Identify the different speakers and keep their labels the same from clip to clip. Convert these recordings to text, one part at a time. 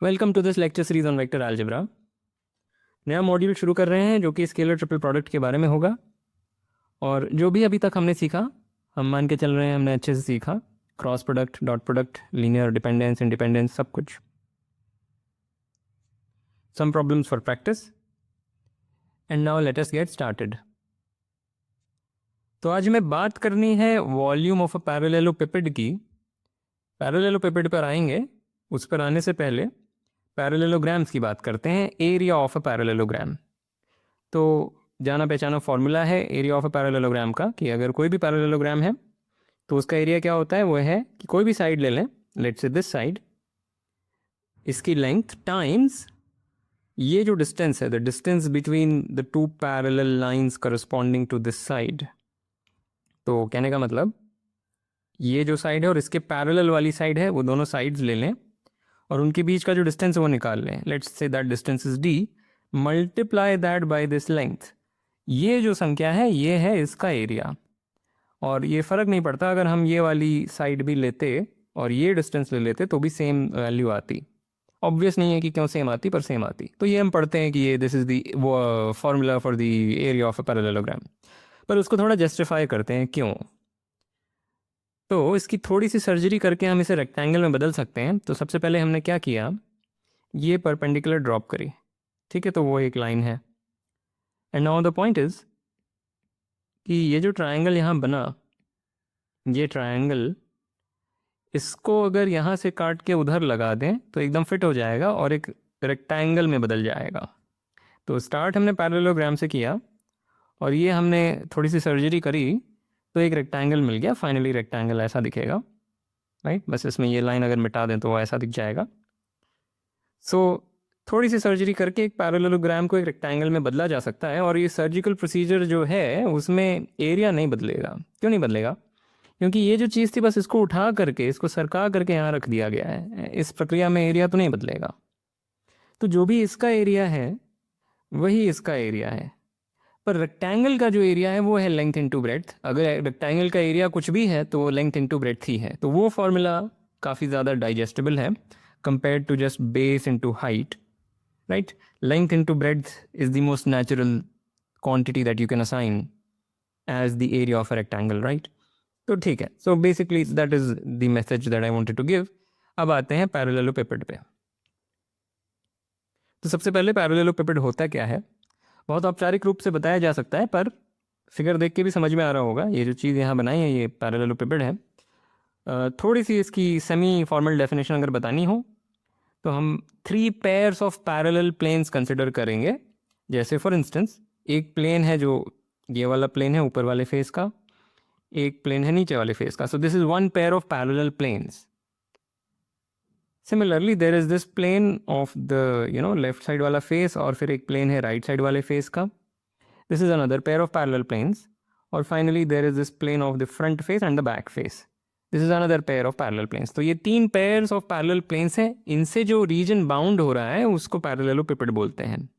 Speaker 1: Welcome to this lecture series on vector algebra. नया module शुरू कर रहे हैं जो कि स्केलर ट्रिपल प्रोडक्ट के बारे में होगा। और जो भी अभी तक हमने सीखा, हम मान के चल रहे हैं हमने अच्छे से सीखा। Cross product, dot product, linear dependence, independence, सब कुछ। Some problems for practice and now let us get started. तो आज हमें बात करनी है वॉल्यूम ऑफ अ पैरेललोपिपेड की। पैरेललोपिपेड पर आएंगे, उस पर आने से पहले पैरेललोग्राम्स की बात करते हैं। एरिया ऑफ अ पैरेललोग्राम, तो जाना पहचाना फॉर्मूला है एरिया ऑफ अ पैरेललोग्राम का कि अगर कोई भी पैरेललोग्राम है तो उसका एरिया क्या होता है, वो है कि कोई भी साइड ले लें, लेट्स से दिस साइड, इसकी लेंथ टाइम्स ये जो डिस्टेंस है, the distance between the two parallel lines corresponding to this side. तो कहने का मतलब ये जो साइड है और इसके पैरेलल वाली साइड है, वो दोनों साइड्स ले लें और उनके बीच का जो डिस्टेंस है वो निकाल लें। Let's say that distance is D, multiply that by this length. ये जो संख्या है ये है इसका एरिया। और ये फ़र्क नहीं पड़ता, अगर हम ये वाली साइड भी लेते और ये डिस्टेंस ले लेते तो भी सेम वैल्यू आती। ऑब्वियस नहीं है कि क्यों सेम आती, पर सेम आती। तो ये हम पढ़ते हैं कि ये this is the formula for the area of a parallelogram. पर उसको थोड़ा जस्टिफाई करते हैं क्यों। तो इसकी थोड़ी सी सर्जरी करके हम इसे रेक्टेंगल में बदल सकते हैं। तो सबसे पहले हमने क्या किया, ये परपेंडिकुलर ड्रॉप करी, ठीक है, तो वो एक लाइन है। And now the point is कि ये जो ट्रायंगल यहाँ बना, ये ट्रायंगल, इसको अगर यहाँ से काट के उधर लगा दें तो एकदम फिट हो जाएगा और एक रेक्टेंगल में बदल जाएगा। तो स्टार्ट हमने पैरेललोग्राम से किया और ये हमने थोड़ी सी सर्जरी करी तो एक रेक्टेंगल मिल गया। फाइनली रेक्टेंगल ऐसा दिखेगा, राइट। बस इसमें ये लाइन अगर मिटा दें तो वो ऐसा दिख जाएगा। सो थोड़ी सी सर्जरी करके एक पैरेललोग्राम को एक रेक्टेंगल में बदला जा सकता है। और ये सर्जिकल प्रोसीजर जो है उसमें एरिया नहीं बदलेगा। क्यों नहीं बदलेगा? क्योंकि ये जो चीज़ थी बस इसको उठा करके, इसको सरका करके यहाँ रख दिया गया है। इस प्रक्रिया में एरिया तो नहीं बदलेगा। तो जो भी इसका एरिया है वही इसका एरिया है। पर रेक्टेंगल का जो एरिया है वो है लेंथ इनटू ब्रेड्थ। अगर रेक्टेंगल का एरिया कुछ भी है तो वो लेंथ इनटू ब्रेड्थ ही है। तो वो फॉर्मूला काफ़ी ज़्यादा डाइजेस्टेबल है compared to just base into height, right. Length into breadth is the most natural quantity that you can assign as the area of a rectangle, right. तो ठीक है, so basically that is the message that I wanted to give. अब आते हैं पैरेललोपिपेड पे। तो सबसे पहले पैरेललोपिपेड होता क्या है, बहुत औपचारिक रूप से बताया जा सकता है, पर फिगर देख के भी समझ में आ रहा होगा। ये जो चीज़ यहाँ बनाई है ये पैरेललोपिपेड है। थोड़ी सी इसकी सेमी फॉर्मल डेफिनेशन अगर बतानी हो तो हम 3 pairs of parallel planes consider करेंगे। जैसे फॉर इंस्टेंस एक प्लेन है जो ये वाला प्लेन है ऊपर वाले फेस का, एक प्लेन है नीचे वाले फेस का। So this is one pair of parallel planes. Similarly there is this plane of the left side वाला फेस और फिर एक प्लेन है राइट साइड वाले फेस का। This is another pair of parallel planes. और finally there is this plane of the front face and the back face. This is another pair of parallel planes. तो ये 3 pairs of parallel planes हैं। इनसे जो reason bound हो रहा है उसको पैरेललोपिपेड बोलते हैं।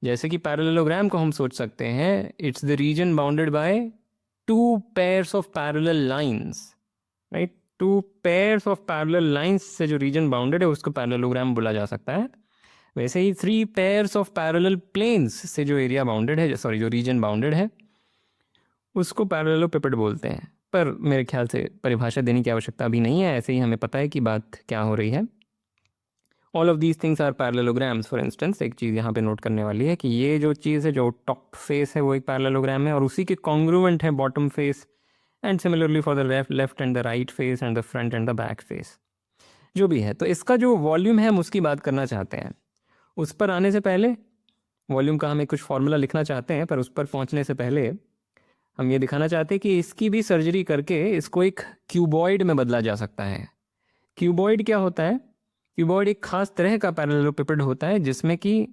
Speaker 1: जैसे कि पैरेललोग्राम को हम सोच सकते हैं, it's the reason bounded by 2 pairs of parallel lines, right. 2 pairs of parallel lines से जो रीजन बाउंडेड है उसको पैरेललोग्राम बोला जा सकता है। वैसे ही 3 पेयर्स ऑफ पैरेलल प्लेन्स से जो एरिया बाउंडेड है, सॉरी जो रीजन बाउंडेड है, उसको पैरेललोपिपेड बोलते हैं। पर मेरे ख्याल से परिभाषा देने की आवश्यकता अभी नहीं है, ऐसे ही हमें पता है कि बात क्या हो रही है। All of these things are parallelograms. For instance एक चीज़ यहाँ पे नोट करने वाली है कि ये जो चीज़ है, जो टॉप फेस है, वो एक पैरेललोग्राम है और उसी के कॉन्ग्रुएंट है bottom face. And similarly for the left and the right face and the front end the back face. जो भी है, तो इसका जो वॉल्यूम है हम उसकी बात करना चाहते हैं। उस पर आने से पहले वॉल्यूम का हम एक कुछ फॉर्मूला लिखना चाहते हैं, पर उस पर पहुँचने से पहले हम ये दिखाना चाहते हैं कि इसकी भी सर्जरी करके इसको एक क्यूबॉइड में बदला जा सकता है। क्यूबॉइड क्या होता है? क्यूबॉइड एक खास तरह का पैरेललोपिपेड होता है जिसमें कि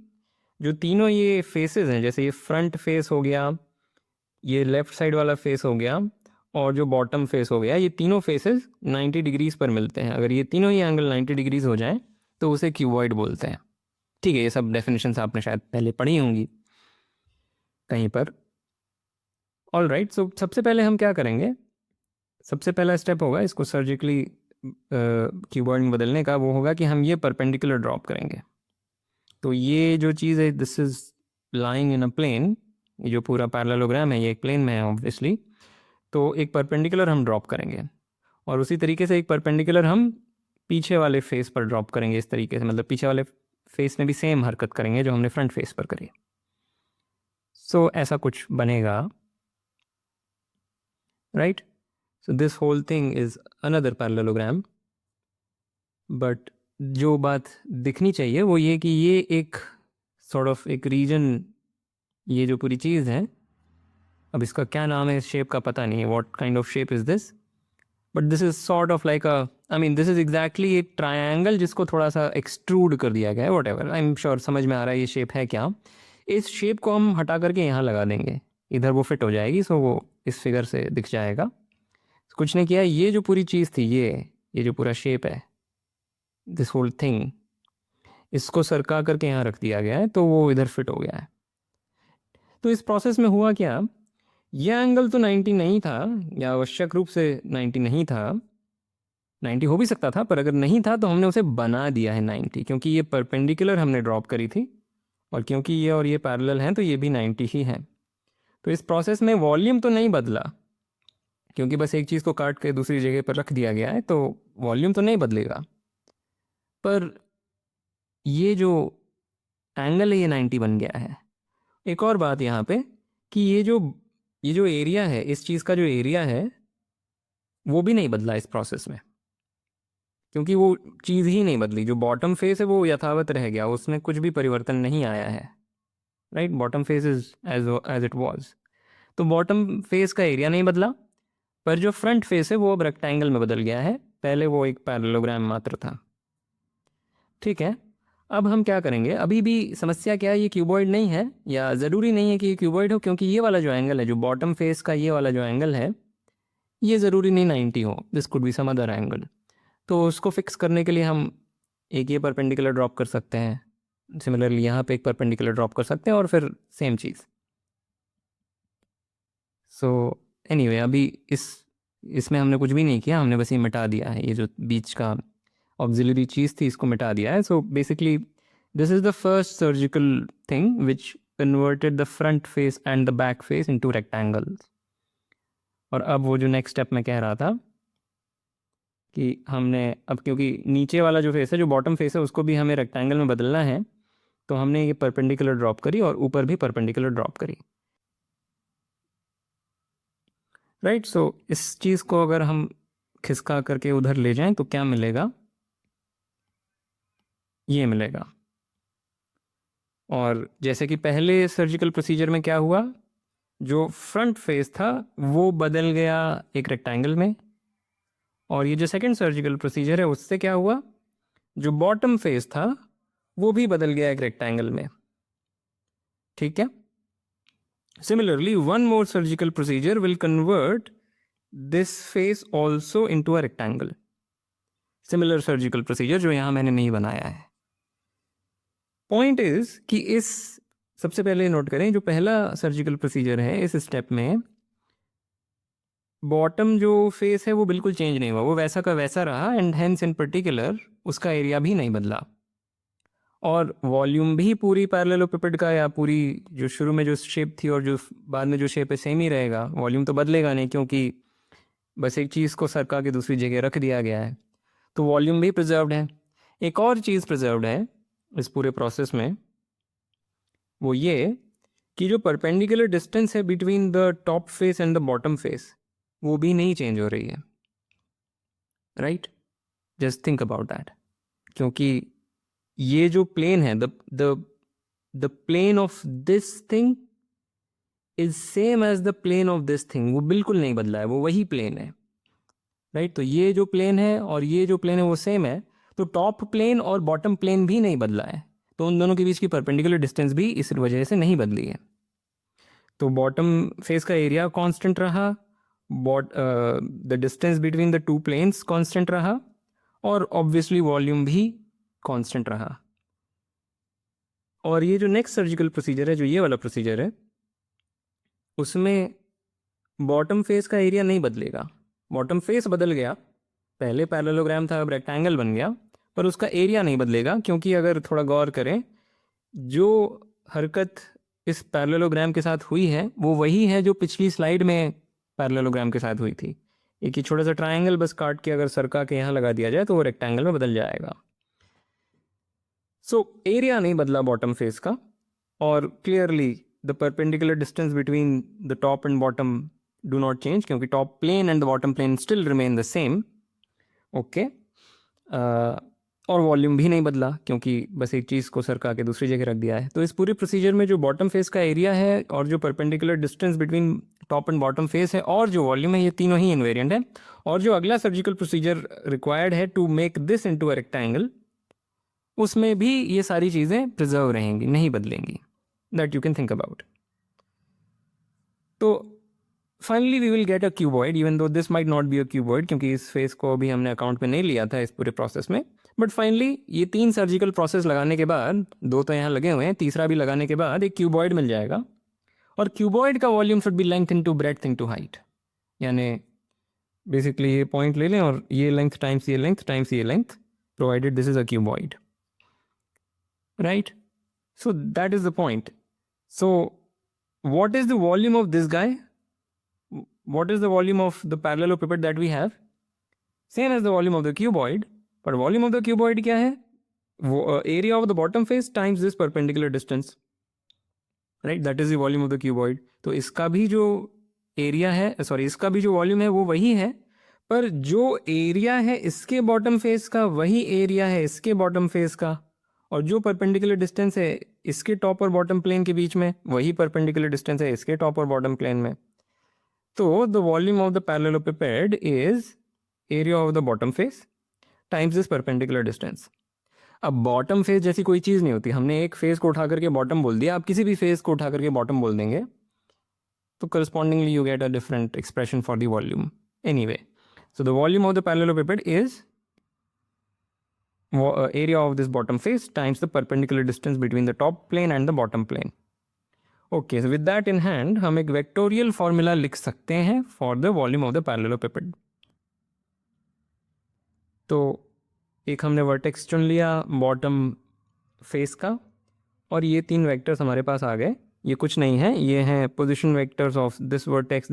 Speaker 1: जो तीनों ये फेसेस हैं, जैसे ये फ्रंट फेस हो गया, ये लेफ्ट साइड वाला फेस हो गया और जो बॉटम फेस हो गया, ये तीनों फेसेस 90 डिग्रीज पर मिलते हैं। अगर ये तीनों ही एंगल 90 डिग्रीज हो जाए तो उसे क्यूबॉइड बोलते हैं। ठीक है, ये सब डेफिनेशंस आपने शायद पहले पढ़ी होंगी कहीं पर। ऑल राइट, सो सबसे पहले हम क्या करेंगे, सबसे पहला स्टेप होगा इसको सर्जिकली क्यूबॉइड में बदलने का वो होगा कि हम ये परपेंडिकुलर ड्रॉप करेंगे। तो ये जो चीज़ है, this is lying in a plane, ये जो पूरा पैरेललोग्राम है ये एक प्लेन में है ऑब्वियसली। तो एक परपेंडिकुलर हम ड्रॉप करेंगे और उसी तरीके से एक परपेंडिकुलर हम पीछे वाले फेस पर ड्रॉप करेंगे इस तरीके से, मतलब पीछे वाले फेस में भी सेम हरकत करेंगे जो हमने फ्रंट फेस पर करी। सो ऐसा कुछ बनेगा, right. So this whole thing is another parallelogram. But जो बात दिखनी चाहिए वो ये कि ये एक सॉर्ट ऑफ एक रीजन, ये जो पूरी चीज़ है, अब इसका क्या नाम है इस शेप का पता नहीं है, what kind of shape is this, but this is sort of like a, I mean this is exactly एक ट्रायंगल जिसको थोड़ा सा एक्सट्रूड कर दिया गया है, what ever, I am sure समझ में आ रहा है ये शेप है क्या। इस शेप को हम हटा करके यहाँ लगा देंगे, इधर वो फिट हो जाएगी, सो वो इस फिगर से दिख जाएगा। कुछ नहीं किया, ये जो पूरी चीज़ थी, ये जो पूरा शेप है, दिस होल थिंग, इसको सरका करके यहाँ रख दिया गया है तो वो इधर फिट हो गया है। तो इस प्रोसेस में हुआ क्या, यह एंगल तो 90 नहीं था, या आवश्यक रूप से 90 नहीं था, 90 हो भी सकता था, पर अगर नहीं था तो हमने उसे बना दिया है 90, क्योंकि ये परपेंडिकुलर हमने ड्रॉप करी थी और क्योंकि ये और ये पैरेलल हैं तो ये भी 90 ही है। तो इस प्रोसेस में वॉल्यूम तो नहीं बदला, क्योंकि बस एक चीज़ को काट के दूसरी जगह पर रख दिया गया है, तो वॉल्यूम तो नहीं बदलेगा, पर ये जो एंगल है ये 90 बन गया है। एक और बात यहाँ पे कि ये जो एरिया है, इस चीज़ का जो एरिया है वो भी नहीं बदला इस प्रोसेस में, क्योंकि वो चीज़ ही नहीं बदली, जो बॉटम फेस है वो यथावत रह गया, उसमें कुछ भी परिवर्तन नहीं आया है, right. Bottom face is as it was. तो बॉटम फेस का एरिया नहीं बदला, पर जो फ्रंट फेस है वो अब रेक्टेंगल में बदल गया है, पहले वो एक पैरेललोग्राम मात्र था, ठीक है। अब हम क्या करेंगे, अभी भी समस्या क्या है, ये क्यूबॉइड नहीं है, या ज़रूरी नहीं है कि ये क्यूबॉइड हो, क्योंकि ये वाला जो एंगल है, जो बॉटम फेस का ये वाला जो एंगल है, ये ज़रूरी नहीं 90 हो, this could be some other angle. तो उसको फिक्स करने के लिए हम एक ये परपेंडिकुलर ड्रॉप कर सकते हैं, सिमिलरली यहाँ पे एक परपेंडिकुलर ड्रॉप कर सकते हैं और फिर सेम चीज़। सो एनीवे, अभी इसमें हमने कुछ भी नहीं किया, हमने बस ये मिटा दिया है, ये जो बीच का ऑक्सिलरी चीज़ थी इसको मिटा दिया है। So basically this is the first surgical thing which converted the front face and the back face into rectangles. और अब वो जो नेक्स्ट स्टेप मैं कह रहा था कि हमने अब, क्योंकि नीचे वाला जो फेस है, जो बॉटम फेस है, उसको भी हमें रेक्टेंगल में बदलना है, तो हमने ये परपेंडिकुलर ड्रॉप करी और ऊपर भी परपेंडिकुलर ड्रॉप करी, राइट। सो इस चीज़ को अगर हम खिसका करके उधर ले जाएं तो क्या मिलेगा, ये मिलेगा। और जैसे कि पहले सर्जिकल प्रोसीजर में क्या हुआ, जो फ्रंट फेस था वो बदल गया एक रेक्टेंगल में, और ये जो सेकंड सर्जिकल प्रोसीजर है उससे क्या हुआ, जो बॉटम फेस था वो भी बदल गया एक रेक्टेंगल में, ठीक है। Similarly one more surgical procedure will convert this face also into a rectangle, similar surgical procedure जो यहां मैंने नहीं बनाया है। पॉइंट इज कि इस, सबसे पहले नोट करें, जो पहला सर्जिकल प्रोसीजर है इस स्टेप में, बॉटम जो फेस है वो बिल्कुल चेंज नहीं हुआ, वो वैसा का वैसा रहा, एंड हेंस इन पर्टिकुलर उसका एरिया भी नहीं बदला, और वॉल्यूम भी पूरी पैरेललोपिपेड का, या पूरी जो शुरू में जो शेप थी और जो बाद में जो शेप है सेम ही रहेगा, वॉल्यूम तो बदलेगा नहीं, क्योंकि बस एक चीज़ को सरका के दूसरी जगह रख दिया गया है, तो वॉल्यूम भी प्रिजर्व्ड है। एक और चीज़ प्रिजर्व्ड है इस पूरे प्रोसेस में, वो ये कि जो परपेंडिकुलर डिस्टेंस है between the top face and the bottom face, वो भी नहीं चेंज हो रही है, right. Just think about that, क्योंकि ये जो प्लेन है, the plane of this thing is same as the plane of this thing, वो बिल्कुल नहीं बदला है, वो वही प्लेन है, राइट। तो ये जो प्लेन है और ये जो प्लेन है वो सेम है, तो टॉप प्लेन और बॉटम प्लेन भी नहीं बदला है, तो उन दोनों के बीच की परपेंडिकुलर डिस्टेंस भी इस वजह से नहीं बदली है। तो बॉटम फेस का एरिया कांस्टेंट रहा, the distance between the two planes constant रहा, और ऑब्वियसली वॉल्यूम भी कांस्टेंट रहा। और ये जो नेक्स्ट सर्जिकल प्रोसीजर है, जो ये वाला प्रोसीजर है, उसमें बॉटम फेस का एरिया नहीं बदलेगा, बॉटम फेस बदल गया पहले पैरेललोग्राम था, अब रेक्टेंगल बन गया, पर उसका एरिया नहीं बदलेगा, क्योंकि अगर थोड़ा गौर करें, जो हरकत इस पैरेललोग्राम के साथ हुई है वो वही है जो पिछली स्लाइड में पैरेललोग्राम के साथ हुई थी। एक ही छोटा सा ट्रायंगल बस काट के अगर सरका के यहाँ लगा दिया जाए तो वो रेक्टेंगल में बदल जाएगा। सो एरिया नहीं बदला बॉटम फेस का, और clearly the perpendicular distance between the top and bottom do not change, क्योंकि top plane and the bottom plane still remain the same. Okay, और वॉल्यूम भी नहीं बदला, क्योंकि बस एक चीज़ को सरका के दूसरी जगह रख दिया है। तो इस पूरे प्रोसीजर में जो बॉटम फेस का एरिया है और जो perpendicular distance between top and bottom face है और जो वॉल्यूम है, ये तीनों ही इन्वेरिएंट है। और जो अगला सर्जिकल प्रोसीजर रिक्वायर्ड है to make this into a rectangle, उसमें भी ये सारी चीज़ें प्रिजर्व रहेंगी, नहीं बदलेंगी। That you can think about. तो finally we will get a cuboid, even though this might not be a cuboid, क्योंकि इस फेस को अभी हमने अकाउंट में नहीं लिया था इस पूरे प्रोसेस में। बट फाइनली ये 3 सर्जिकल प्रोसेस लगाने के बाद, 2 तो यहाँ लगे हुए हैं, तीसरा भी लगाने के बाद एक क्यूबॉइड मिल जाएगा। और क्यूबॉइड का volume should be length into breadth into height, यानी बेसिकली ये पॉइंट ले लें और ये लेंथ टाइम्स ये लेंथ टाइम्स ये length, provided this is a cuboid, right? So that is the point. So what is the volume of this guy? What is the volume of the parallelepiped that we have? Same as the volume of the cuboid, but volume of the cuboid क्या है? वो area of the bottom face times this perpendicular distance, right? That is the volume of the cuboid. तो इसका भी जो area है, sorry, इसका भी जो वॉल्यूम है वो वही है, पर जो एरिया है इसके बॉटम फेस का वही एरिया है इसके बॉटम फेस का, और जो परपेंडिकुलर डिस्टेंस है इसके टॉप और बॉटम प्लेन के बीच में वही परपेंडिकुलर डिस्टेंस है इसके टॉप और बॉटम प्लेन में। तो the volume of the parallelepiped is area of the bottom face times this perpendicular distance. अब बॉटम फेस जैसी कोई चीज़ नहीं होती, हमने एक फेस को उठा करके बॉटम बोल दिया, आप किसी भी फेस को उठा करके बॉटम बोल देंगे तो correspondingly you get a different expression for the volume. Anyway, so the volume of the parallelepiped is area of this bottom face times the perpendicular distance between the top plane and the bottom plane. Okay, so with that in hand, हम एक vectorial formula लिख सकते हैं for the volume of the parallelepiped. तो एक हमने vertex चुन लिया bottom face का, और ये 3 vectors हमारे पास आ गए। ये कुछ नहीं है, ये हैं position vectors of this vertex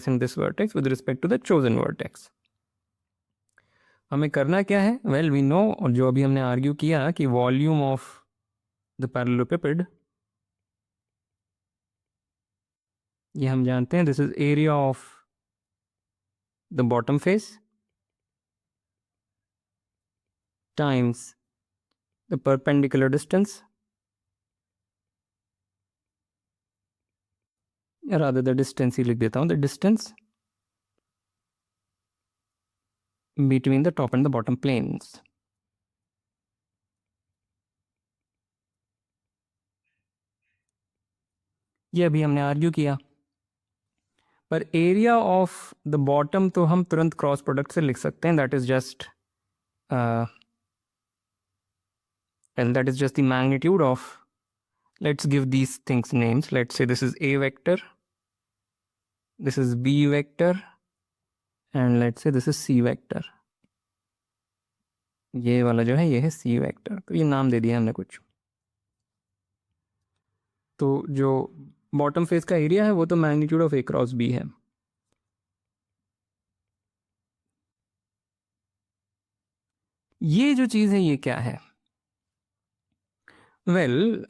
Speaker 1: and this vertex with respect to the chosen vertex. हमें करना क्या है? वेल वी नो, और जो अभी हमने आर्ग्यू किया कि वॉल्यूम ऑफ द पैरेललोपिपेड, ये हम जानते हैं, this is area of the bottom face times the perpendicular distance, या रादर द डिस्टेंस ही लिख देता हूं, the distance between the top and the bottom planes. ये अभी हमने आर्ग्यू किया, पर एरिया ऑफ द बॉटम तो हम तुरंत क्रॉस प्रोडक्ट से लिख सकते हैं, that is just and that is just the magnitude of, let's give these things names. Let's say this is A vector, this is B vector, and let's say this is C vector. ये वाला जो है ये है C vector, तो ये नाम दे दिया हमने कुछ। तो जो बॉटम फेस का एरिया है वो तो magnitude of A cross B है। ये जो चीज़ है ये क्या है? वेल,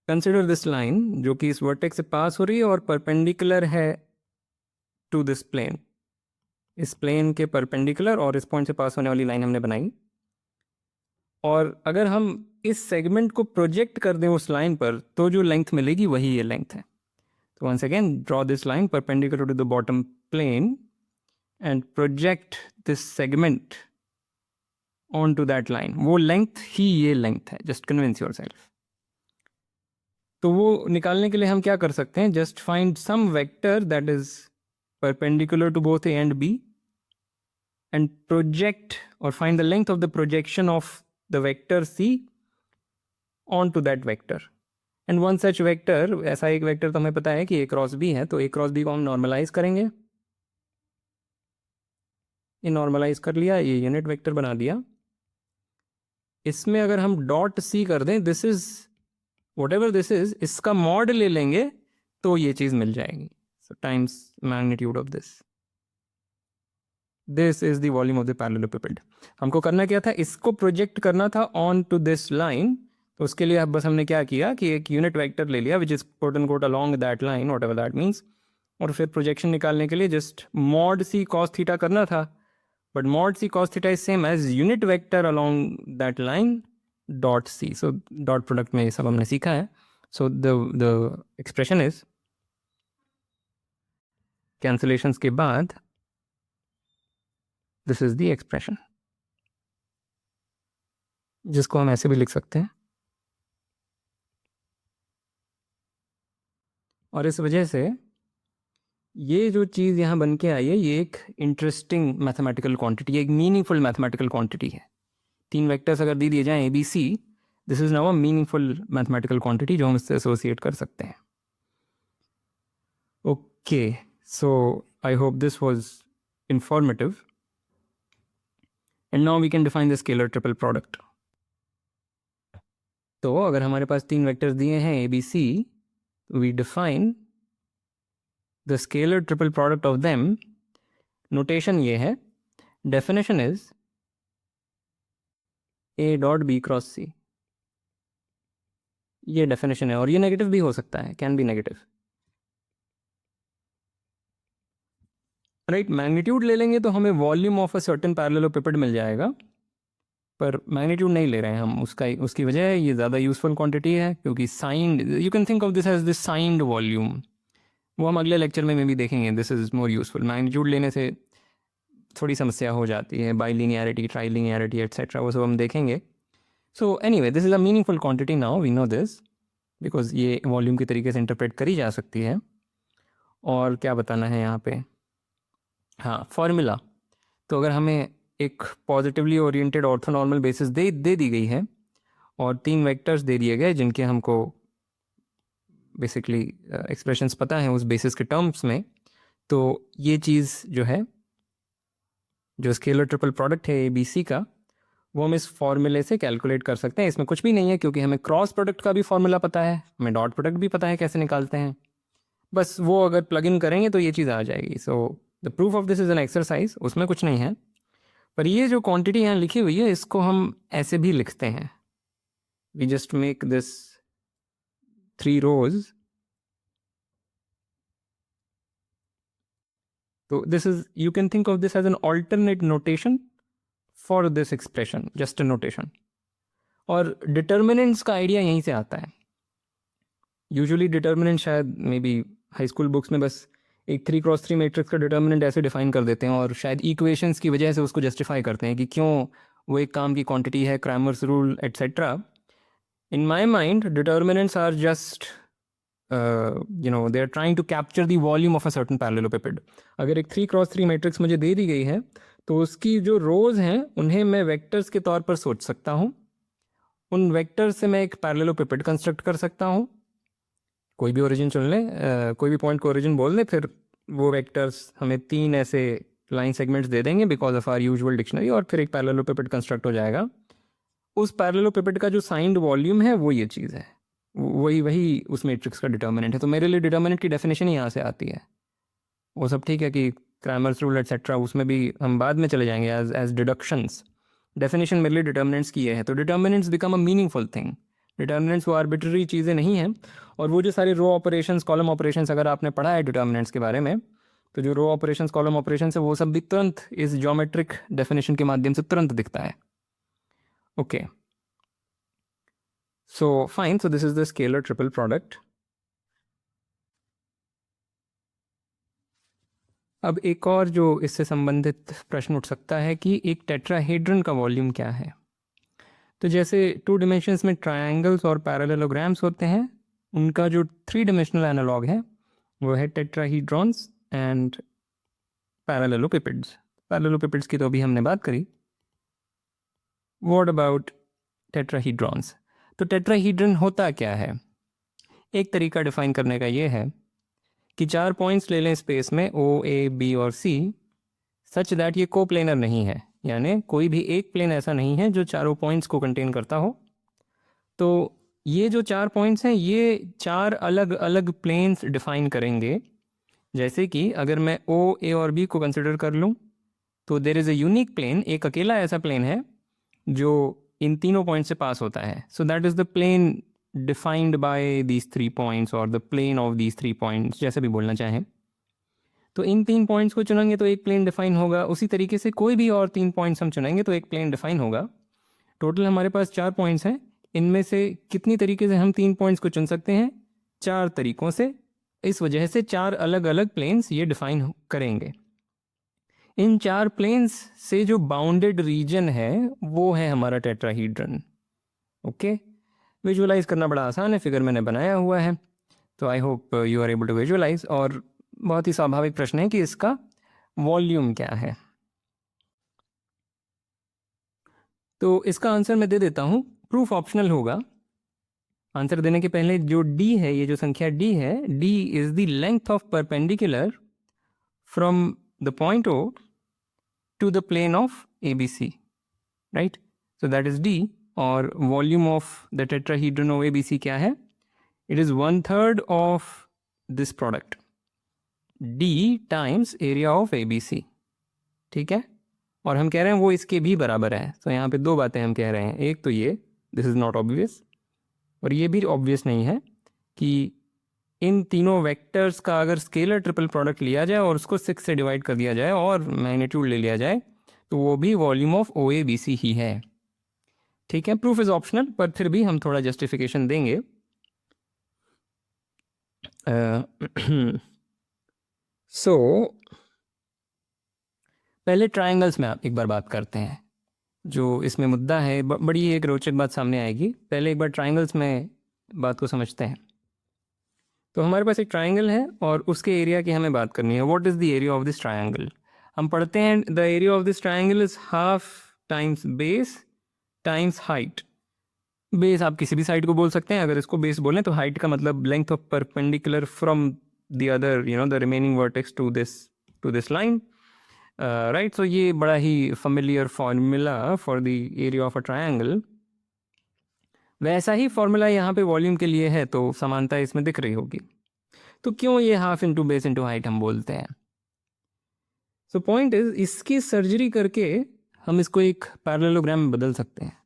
Speaker 1: कंसिडर दिस लाइन जो कि इस वर्टेक्स से पास हो रही है और परपेंडिकुलर है टू दिस प्लेन। इस प्लेन के परपेंडिकुलर और इस पॉइंट से पास होने वाली लाइन हमने बनाई, और अगर हम इस सेगमेंट को प्रोजेक्ट कर दें उस लाइन पर तो जो लेंथ मिलेगी वही ये लेंथ है। तो once again draw this line perpendicular to the bottom plane and project this segment on to that line, वो लेंथ ही ये लेंथ है, जस्ट कन्विंस योर सेल्फ। तो वो निकालने के लिए हम क्या कर सकते हैं? Just find some vector that is perpendicular to both A and B and project or find the length of the projection of the vector C onto that vector. And one such vector, ऐसा एक vector तो हमें पता है कि A cross B है, तो A cross B को हम नॉर्मलाइज करेंगे, ये नॉर्मलाइज कर लिया, ये यूनिट वेक्टर बना दिया। इसमें अगर हम डॉट सी कर दें, this is whatever this is, इसका मॉड ले लेंगे तो ये चीज़ मिल जाएगी। So times magnitude of this is the volume of the parallelepiped. हमको करना क्या था, इसको प्रोजेक्ट करना था ऑन टू दिस लाइन। तो उसके लिए अब बस हमने क्या किया कि एक यूनिट वेक्टर ले लिया which is quote and quote along that line, whatever that means, और फिर प्रोजेक्शन निकालने के लिए just mod c cos theta करना था। But mod c cos theta is same as unit vector along that line dot c. So dot product में ये सब हमने सीखा है। So the expression is, cancellations के बाद दिस इज द एक्सप्रेशन, जिसको हम ऐसे भी लिख सकते हैं। और इस वजह से ये जो चीज़ यहाँ बन के आई है, ये एक इंटरेस्टिंग मैथमेटिकल क्वांटिटी, एक मीनिंगफुल मैथमेटिकल क्वांटिटी है। 3 वेक्टर्स अगर दे दिए जाएं a B c, this is now a meaningful mathematical quantity जो हम इससे एसोसिएट कर सकते हैं। Okay, so I hope this was informative and now we can define the scalar triple product. तो अगर हमारे पास 3 वेक्टर्स दिए हैं a B c, we define the scalar triple product of them. Notation ये है, definition is A dot B cross C. ये definition है, और ये नेगेटिव भी हो सकता है, can be negative. Right, magnitude ले लेंगे तो हमें वॉल्यूम ऑफ अ सर्टेन पैरेललोपिपेड मिल जाएगा, पर मैग्नीट्यूड नहीं ले रहे हैं हम। उसकी वजह है ये ज़्यादा यूजफुल क्वांटिटी है, क्योंकि signed, you can think of this as this signed volume. वो हम अगले लेक्चर में भी देखेंगे। This is more useful. Magnitude लेने से थोड़ी समस्या हो जाती है, बाइलिनियरिटी, ट्राइलिनियरिटी एट्सेट्रा, वो सब हम देखेंगे। So anyway, this is a meaningful quantity now, we know this, because ये वॉल्यूम की तरीके से इंटरप्रेट करी जा सकती है। और क्या बताना है यहाँ पे, हाँ, फॉर्मूला। तो अगर हमें एक पॉजिटिवली ओरिएंटेड ऑर्थोनॉर्मल बेसिस दे दी गई है और 3 वेक्टर्स दे दिए गए जिनके हमको बेसिकली एक्सप्रेशंस पता है उस बेसिस के टर्म्स में, तो ये चीज़ जो है, जो स्केलर ट्रिपल प्रोडक्ट है ए बी सी का, वो हम इस फॉर्मूले से कैलकुलेट कर सकते हैं। इसमें कुछ भी नहीं है, क्योंकि हमें क्रॉस प्रोडक्ट का भी फॉर्मूला पता है, हमें डॉट प्रोडक्ट भी पता है कैसे निकालते हैं। बस वो अगर प्लग इन करेंगे तो ये चीज़ आ जाएगी। So the proof of this is an exercise, उसमें कुछ नहीं है। पर ये जो क्वांटिटी यहाँ लिखी हुई है, इसको हम ऐसे भी लिखते हैं, we just make this 3 rows। तो this is, you can think of this as an alternate notation for this expression, just a notation. और डिटर्मिनेंट्स का आइडिया यहीं से आता है। यूजुअली डिटर्मिनेंट शायद may be high school books में बस एक 3x3 मैट्रिक्स का डिटर्मिनेंट ऐसे डिफाइन कर देते हैं, और शायद इक्वेशंस की वजह से उसको जस्टिफाई करते हैं कि क्यों वो एक काम की क्वांटिटी है, Cramer's rule etcetera. In my mind, determinants are just, they are trying to capture the volume of a certain parallelepiped. अगर एक 3x3 मैट्रिक्स मुझे दे दी गई है, तो उसकी जो रोज हैं उन्हें मैं वेक्टर्स के तौर पर सोच सकता हूँ। उन वेक्टर्स से मैं एक पैरेललोपिपेड कंस्ट्रक्ट कर सकता हूँ। कोई भी ओरिजिन चुन लें, कोई भी पॉइंट को ओरिजिन बोल दें, फिर वो वेक्टर्स हमें 3 ऐसे लाइन सेगमेंट्स दे देंगे because of our usual dictionary, और फिर एक पैरेललोपिपेड कंस्ट्रक्ट हो जाएगा। उस पैरेललोपिपेड का जो साइंड वॉल्यूम है वो ये चीज़ है, वही उस मैट्रिक्स का डिटर्मिनेंट है। तो मेरे लिए डिटर्मिनेंट की डेफिनेशन ही यहाँ से आती है। वो सब ठीक है कि क्रैमर्स रूल एट्सेट्रा, उसमें भी हम बाद में चले जाएंगे एज डिडक्शंस। डेफिनेशन मेरे लिए डिटर्मिनेंट्स की है। तो determinants become a meaningful thing. Determinants वो आर्बिट्ररी चीज़ें नहीं हैं। और वो जो सारे रो ऑपरेशंस, कॉलम ऑपरेशंस, अगर आपने पढ़ा है डिटर्मिनेंट्स के बारे में, तो जो रो ऑपरेशंस, कॉलम ऑपरेशंस है, वो सब भी तुरंत इस ज्योमेट्रिक डेफिनेशन के माध्यम से तुरंत दिखता है। Okay, so fine, so this is the scalar triple product. अब एक और जो इससे संबंधित प्रश्न उठ सकता है कि एक टेट्राहेड्रन का वॉल्यूम क्या है। तो जैसे 2 डिमेंशंस में ट्रायंगल्स और पैरेललोग्राम्स होते हैं, उनका जो 3 डिमेंशनल एनालॉग है वो है टेट्राहीड्रॉन्स एंड पैरेललोपिपेड्स। पैरेललोपिपेड्स की तो अभी हमने बात करी। What about tetrahedrons? तो टेट्राहीड्रन होता क्या है? एक तरीका डिफाइन करने का ये है कि 4 पॉइंट्स ले लें स्पेस में, ओ, ए, बी और सी। सच दैट ये कोप्लेनर नहीं है, यानी कोई भी एक प्लेन ऐसा नहीं है जो चारों पॉइंट्स को कंटेन करता हो। तो ये जो 4 पॉइंट्स हैं ये 4 अलग अलग प्लेन्स डिफाइन करेंगे। जैसे कि अगर मैं ओ, ए और बी को कंसिडर कर लूँ तो there is a unique plane, एक अकेला ऐसा प्लेन है जो इन तीनों पॉइंट से पास होता है। So that is the plane defined by these 3 points और the plane of these 3 points, जैसे भी बोलना चाहें। तो इन 3 पॉइंट्स को चुनेंगे तो एक प्लेन डिफाइन होगा। उसी तरीके से कोई भी और 3 पॉइंट्स हम चुनेंगे तो एक प्लेन डिफाइन होगा। टोटल हमारे पास 4 पॉइंट्स हैं। इनमें से कितनी तरीके से हम 3 पॉइंट्स को चुन सकते हैं? 4 तरीकों से। इस वजह से 4 अलग अलग प्लेन्स ये डिफाइन करेंगे। इन 4 प्लेन्स से जो बाउंडेड रीजन है वो है हमारा टेट्राहीड्रन। ओके, विजुअलाइज करना बड़ा आसान है, फिगर मैंने बनाया हुआ है, तो I hope you are able to visualise. और बहुत ही स्वाभाविक प्रश्न है कि इसका वॉल्यूम क्या है। तो इसका आंसर मैं दे देता हूँ, प्रूफ ऑप्शनल होगा। आंसर देने के पहले जो डी है, ये जो संख्या डी है, D is the length of perpendicular from the point O to the plane of A B C, right? So that is D. और volume of the tetrahedron of A B C क्या है? It is 1/3 of this product D times area of A B C. ठीक है, और हम कह रहे हैं वो इसके भी बराबर है। तो यहाँ पे 2 बातें हम कह रहे हैं। एक तो ये, दिस इज़ नॉट ऑब्वियस, और ये भी ऑब्वियस नहीं है कि इन तीनों वेक्टर्स का अगर स्केलर ट्रिपल प्रोडक्ट लिया जाए और उसको 6 से डिवाइड कर दिया जाए और मैग्नीट्यूड ले लिया जाए तो वो भी volume of O A B C ही है। ठीक है, प्रूफ इज़ ऑप्शनल, पर फिर भी हम थोड़ा जस्टिफिकेशन देंगे। सो पहले ट्रायंगल्स में आप एक बार बात करते हैं। जो इसमें मुद्दा है, बड़ी एक रोचक बात सामने आएगी। पहले एक बार ट्रायंगल्स में बात को समझते हैं। तो हमारे पास एक ट्रायंगल है और उसके एरिया की हमें बात करनी है। What is the area of this triangle? हम पढ़ते हैं the area of this triangle is half times base times height. Base आप किसी भी साइड को बोल सकते हैं। अगर इसको बेस बोलें तो हाइट का मतलब length of perpendicular from the other the remaining vertex to this line, right? So ये बड़ा ही familiar formula for the area of a triangle. वैसा ही फॉर्मूला यहाँ पे वॉल्यूम के लिए है, तो समानता इसमें दिख रही होगी। तो क्यों ये half into base into height हम बोलते हैं? सो पॉइंट इज, इसकी सर्जरी करके हम इसको एक पैरेललोग्राम में बदल सकते हैं।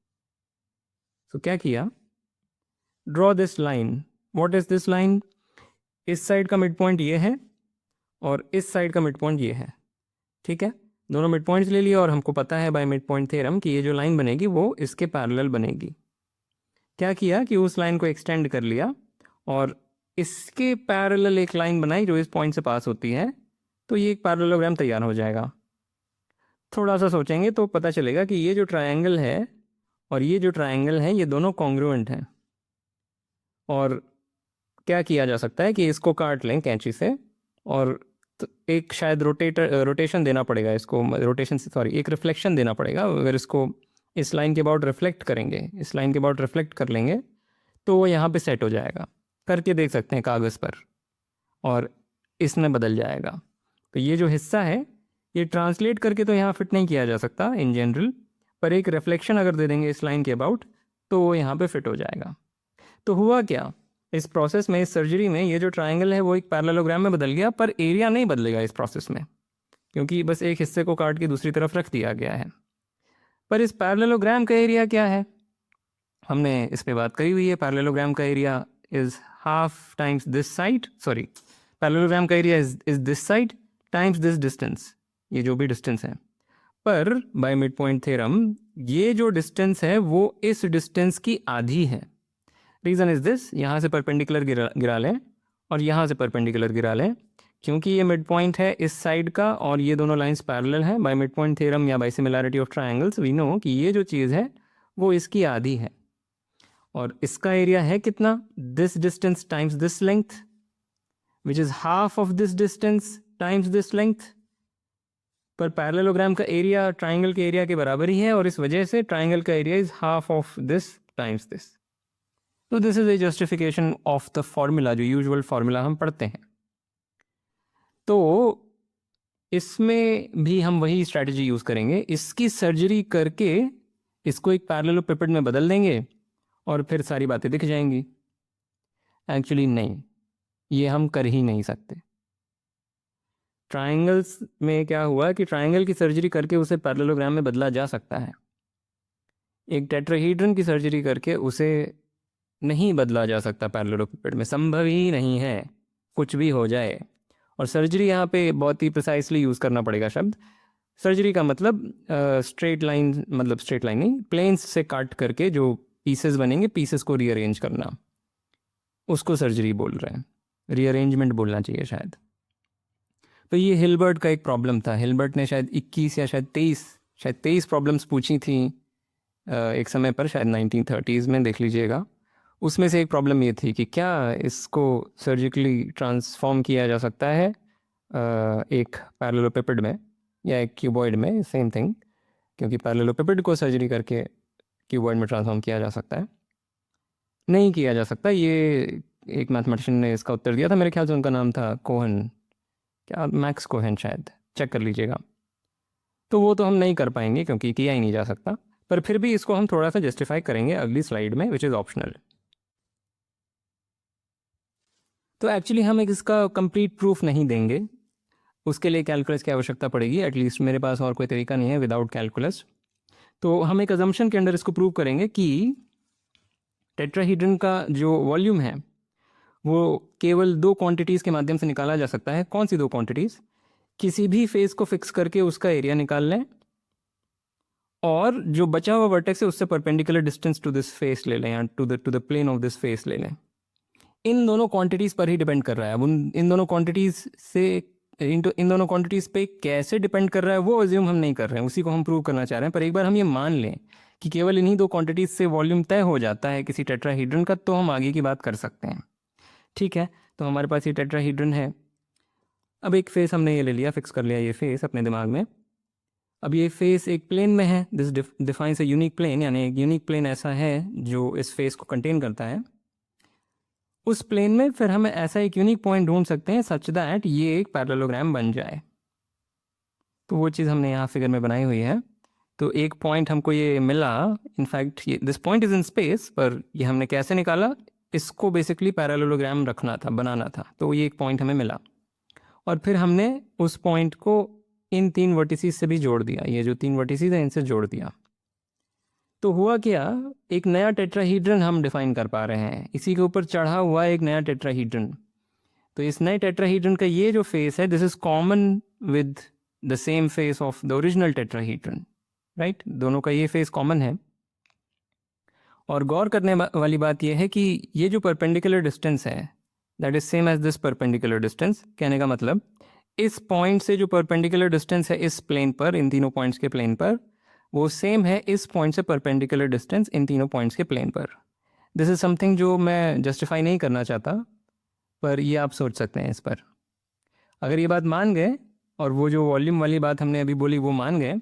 Speaker 1: सो क्या किया? Draw this line. What is this line? इस साइड का मिड पॉइंट ये है और इस साइड का मिड पॉइंट ये है। ठीक है, दोनों मिड पॉइंट्स ले लिए और हमको पता है बाय मिड पॉइंट थ्योरम कि ये जो लाइन बनेगी वो इसके पैरेलल बनेगी। क्या किया कि उस लाइन को एक्सटेंड कर लिया और इसके पैरेलल एक लाइन बनाई जो इस पॉइंट से पास होती है, तो ये एक पैरेललोग्राम तैयार हो जाएगा। थोड़ा सा सोचेंगे तो पता चलेगा कि ये जो ट्रायंगल है और ये जो ट्रायंगल है ये दोनों कॉन्ग्रुएंट हैं। और क्या किया जा सकता है कि इसको काट लें कैंची से और एक शायद रोटेशन देना पड़ेगा इसको, रोटेशन से सॉरी एक रिफ्लेक्शन देना पड़ेगा। अगर इसको इस लाइन के अबाउट रिफ्लेक्ट करेंगे, इस लाइन के अबाउट रिफ्लेक्ट कर लेंगे तो वो यहाँ पे सेट हो जाएगा। करके देख सकते हैं कागज़ पर, और इसमें बदल जाएगा। तो ये जो हिस्सा है ये ट्रांसलेट करके तो यहाँ फिट नहीं किया जा सकता इन जनरल, पर एक रिफ्लेक्शन अगर दे देंगे इस लाइन के अबाउट तो वो यहाँ पे फिट हो जाएगा। तो हुआ क्या इस प्रोसेस में, इस सर्जरी में, ये जो ट्रायंगल है वो एक पैरेललोग्राम में बदल गया, पर एरिया नहीं बदलेगा इस प्रोसेस में, क्योंकि बस एक हिस्से को काट के दूसरी तरफ रख दिया गया है। पर इस पैरेललोग्राम का एरिया क्या है? हमने इस पे बात करी हुई है। पैरेललोग्राम का area is half times this side, sorry parallelogram का area is this side times this distance, ये जो भी डिस्टेंस है। पर बाय मिड पॉइंट थ्योरम ये जो डिस्टेंस है वो इस डिस्टेंस की आधी है। रीज़न इज दिस, यहाँ से परपेंडिकुलर गिरा लें और यहाँ से परपेंडिकुलर गिरा लें, क्योंकि ये मिड पॉइंट है इस साइड का और ये दोनों लाइंस पैरेलल हैं। बाय मिड पॉइंट थ्योरम या by similarity of triangles we know कि ये जो चीज़ है वो इसकी आधी है। और इसका एरिया है कितना? This distance times this length, which is half of this distance times this length. पर पैरेललोग्राम का एरिया ट्राइंगल के एरिया के बराबर ही है और इस वजह से ट्राइंगल का area is half of this times this. तो this is a justification of the formula, जो यूजुअल फॉर्मूला हम पढ़ते हैं। तो इसमें भी हम वही स्ट्रैटेजी यूज़ करेंगे, इसकी सर्जरी करके इसको एक पैरेललोपेपिड में बदल देंगे और फिर सारी बातें दिख जाएंगी। एक्चुअली नहीं, ये हम कर ही नहीं सकते। ट्रायंगल्स में क्या हुआ कि ट्रायंगल की सर्जरी करके उसे पैरेललोग्राम में बदला जा सकता है, एक टेट्राहीड्रन की सर्जरी करके उसे नहीं बदला जा सकता पैरेललोपेपिड में, संभव ही नहीं है, कुछ भी हो जाए। और सर्जरी यहाँ पे बहुत ही प्रिसाइसली यूज़ करना पड़ेगा शब्द। सर्जरी का मतलब स्ट्रेट लाइन, मतलब स्ट्रेट लाइन नहीं, प्लेन्स से काट करके जो पीसेस बनेंगे, पीसेस को रीअरेंज करना, उसको सर्जरी बोल रहे हैं, रीअरेंजमेंट बोलना चाहिए शायद। तो ये हिल्बर्ट का एक प्रॉब्लम था। हिल्बर्ट ने शायद 21 या शायद 23 प्रॉब्लम्स पूछी थी एक समय पर, शायद 1930s में, देख लीजिएगा। उसमें से एक प्रॉब्लम ये थी कि क्या इसको सर्जिकली ट्रांसफॉर्म किया जा सकता है एक पैरेललोपेपिड में या एक क्यूबॉइड में, सेम थिंग, क्योंकि पैरेललोपेपिड को सर्जरी करके क्यूबॉइड में ट्रांसफॉर्म किया जा सकता है। नहीं किया जा सकता। ये एक मैथमेटिशियन ने इसका उत्तर दिया था, मेरे ख्याल से उनका नाम था कोहन, क्या मैक्स कोहन, शायद, चेक कर लीजिएगा। तो वो तो हम नहीं कर पाएंगे क्योंकि किया ही नहीं जा सकता, पर फिर भी इसको हम थोड़ा सा जस्टिफाई करेंगे अगली स्लाइड में, विच इज़ ऑप्शनल। तो एक्चुअली हम एक इसका कंप्लीट प्रूफ नहीं देंगे, उसके लिए कैलकुलस की आवश्यकता पड़ेगी। एटलीस्ट मेरे पास और कोई तरीका नहीं है विदाउट कैलकुलस। तो हम एक अजम्पशन के अंदर इसको प्रूव करेंगे कि टेट्राहीड्रन का जो वॉल्यूम है वो केवल दो क्वांटिटीज़ के माध्यम से निकाला जा सकता है। कौन सी दो क्वांटिटीज़? किसी भी फेस को फिक्स करके उसका एरिया निकाल लें, और जो बचा हुआ वर्टेक्स है उससे perpendicular distance to this face ले लें, या to the plane of this face ले लें। इन दोनों क्वांटिटीज़ पर ही डिपेंड कर रहा है। अब इन दोनों क्वांटिटीज़ से इन दोनों क्वांटिटीज़ पे कैसे डिपेंड कर रहा है वो अज्यूम हम नहीं कर रहे हैं, उसी को हम प्रूव करना चाह रहे हैं। पर एक बार हम ये मान लें कि केवल इन्हीं दो क्वांटिटीज़ से वॉल्यूम तय हो जाता है किसी टेट्राहीड्रन का, तो हम आगे की बात कर सकते हैं। ठीक है, तो हमारे पास ये टेट्राहीड्रन है। अब एक फेस हमने ये ले लिया, फिक्स कर लिया ये फेस अपने दिमाग में। अब ये फेस एक प्लेन में है, this defines a unique plane, यानी एक यूनिक प्लेन ऐसा है जो इस फेस को कंटेन करता है। उस प्लेन में फिर हम ऐसा एक यूनिक पॉइंट ढूंढ सकते हैं सच दैट ये एक पैरेललोग्राम बन जाए। तो वो चीज़ हमने यहाँ फिगर में बनाई हुई है। तो एक पॉइंट हमको ये मिला, इनफैक्ट ये this point is in space, पर ये हमने कैसे निकाला? इसको बेसिकली पैरेललोग्राम रखना था, बनाना था, तो ये एक पॉइंट हमें मिला। और फिर हमने उस पॉइंट को इन तीन वर्टिसीज से भी जोड़ दिया, ये जो तीन वर्टिसीज हैं इनसे जोड़ दिया। तो हुआ क्या, एक नया टेट्राहीड्रन हम डिफाइन कर पा रहे हैं, इसी के ऊपर चढ़ा हुआ एक नया टेट्राहीड्रन। तो इस नए टेट्राहीड्रन का ये जो फेस है, this is common with the same face of the original tetrahedron, right? दोनों का ये फेस कॉमन है। और गौर करने वाली बात यह है कि ये जो परपेंडिकुलर डिस्टेंस है that is same as this perpendicular distance. कहने का मतलब, इस पॉइंट से जो परपेंडिकुलर डिस्टेंस है इस प्लेन पर, इन तीनों पॉइंट्स के प्लेन पर, वो सेम है इस पॉइंट से परपेंडिकुलर डिस्टेंस इन तीनों पॉइंट्स के प्लेन पर। दिस इज समथिंग जो मैं जस्टिफाई नहीं करना चाहता, पर ये आप सोच सकते हैं इस पर। अगर ये बात मान गए और वो जो वॉल्यूम वाली बात हमने अभी बोली वो मान गए,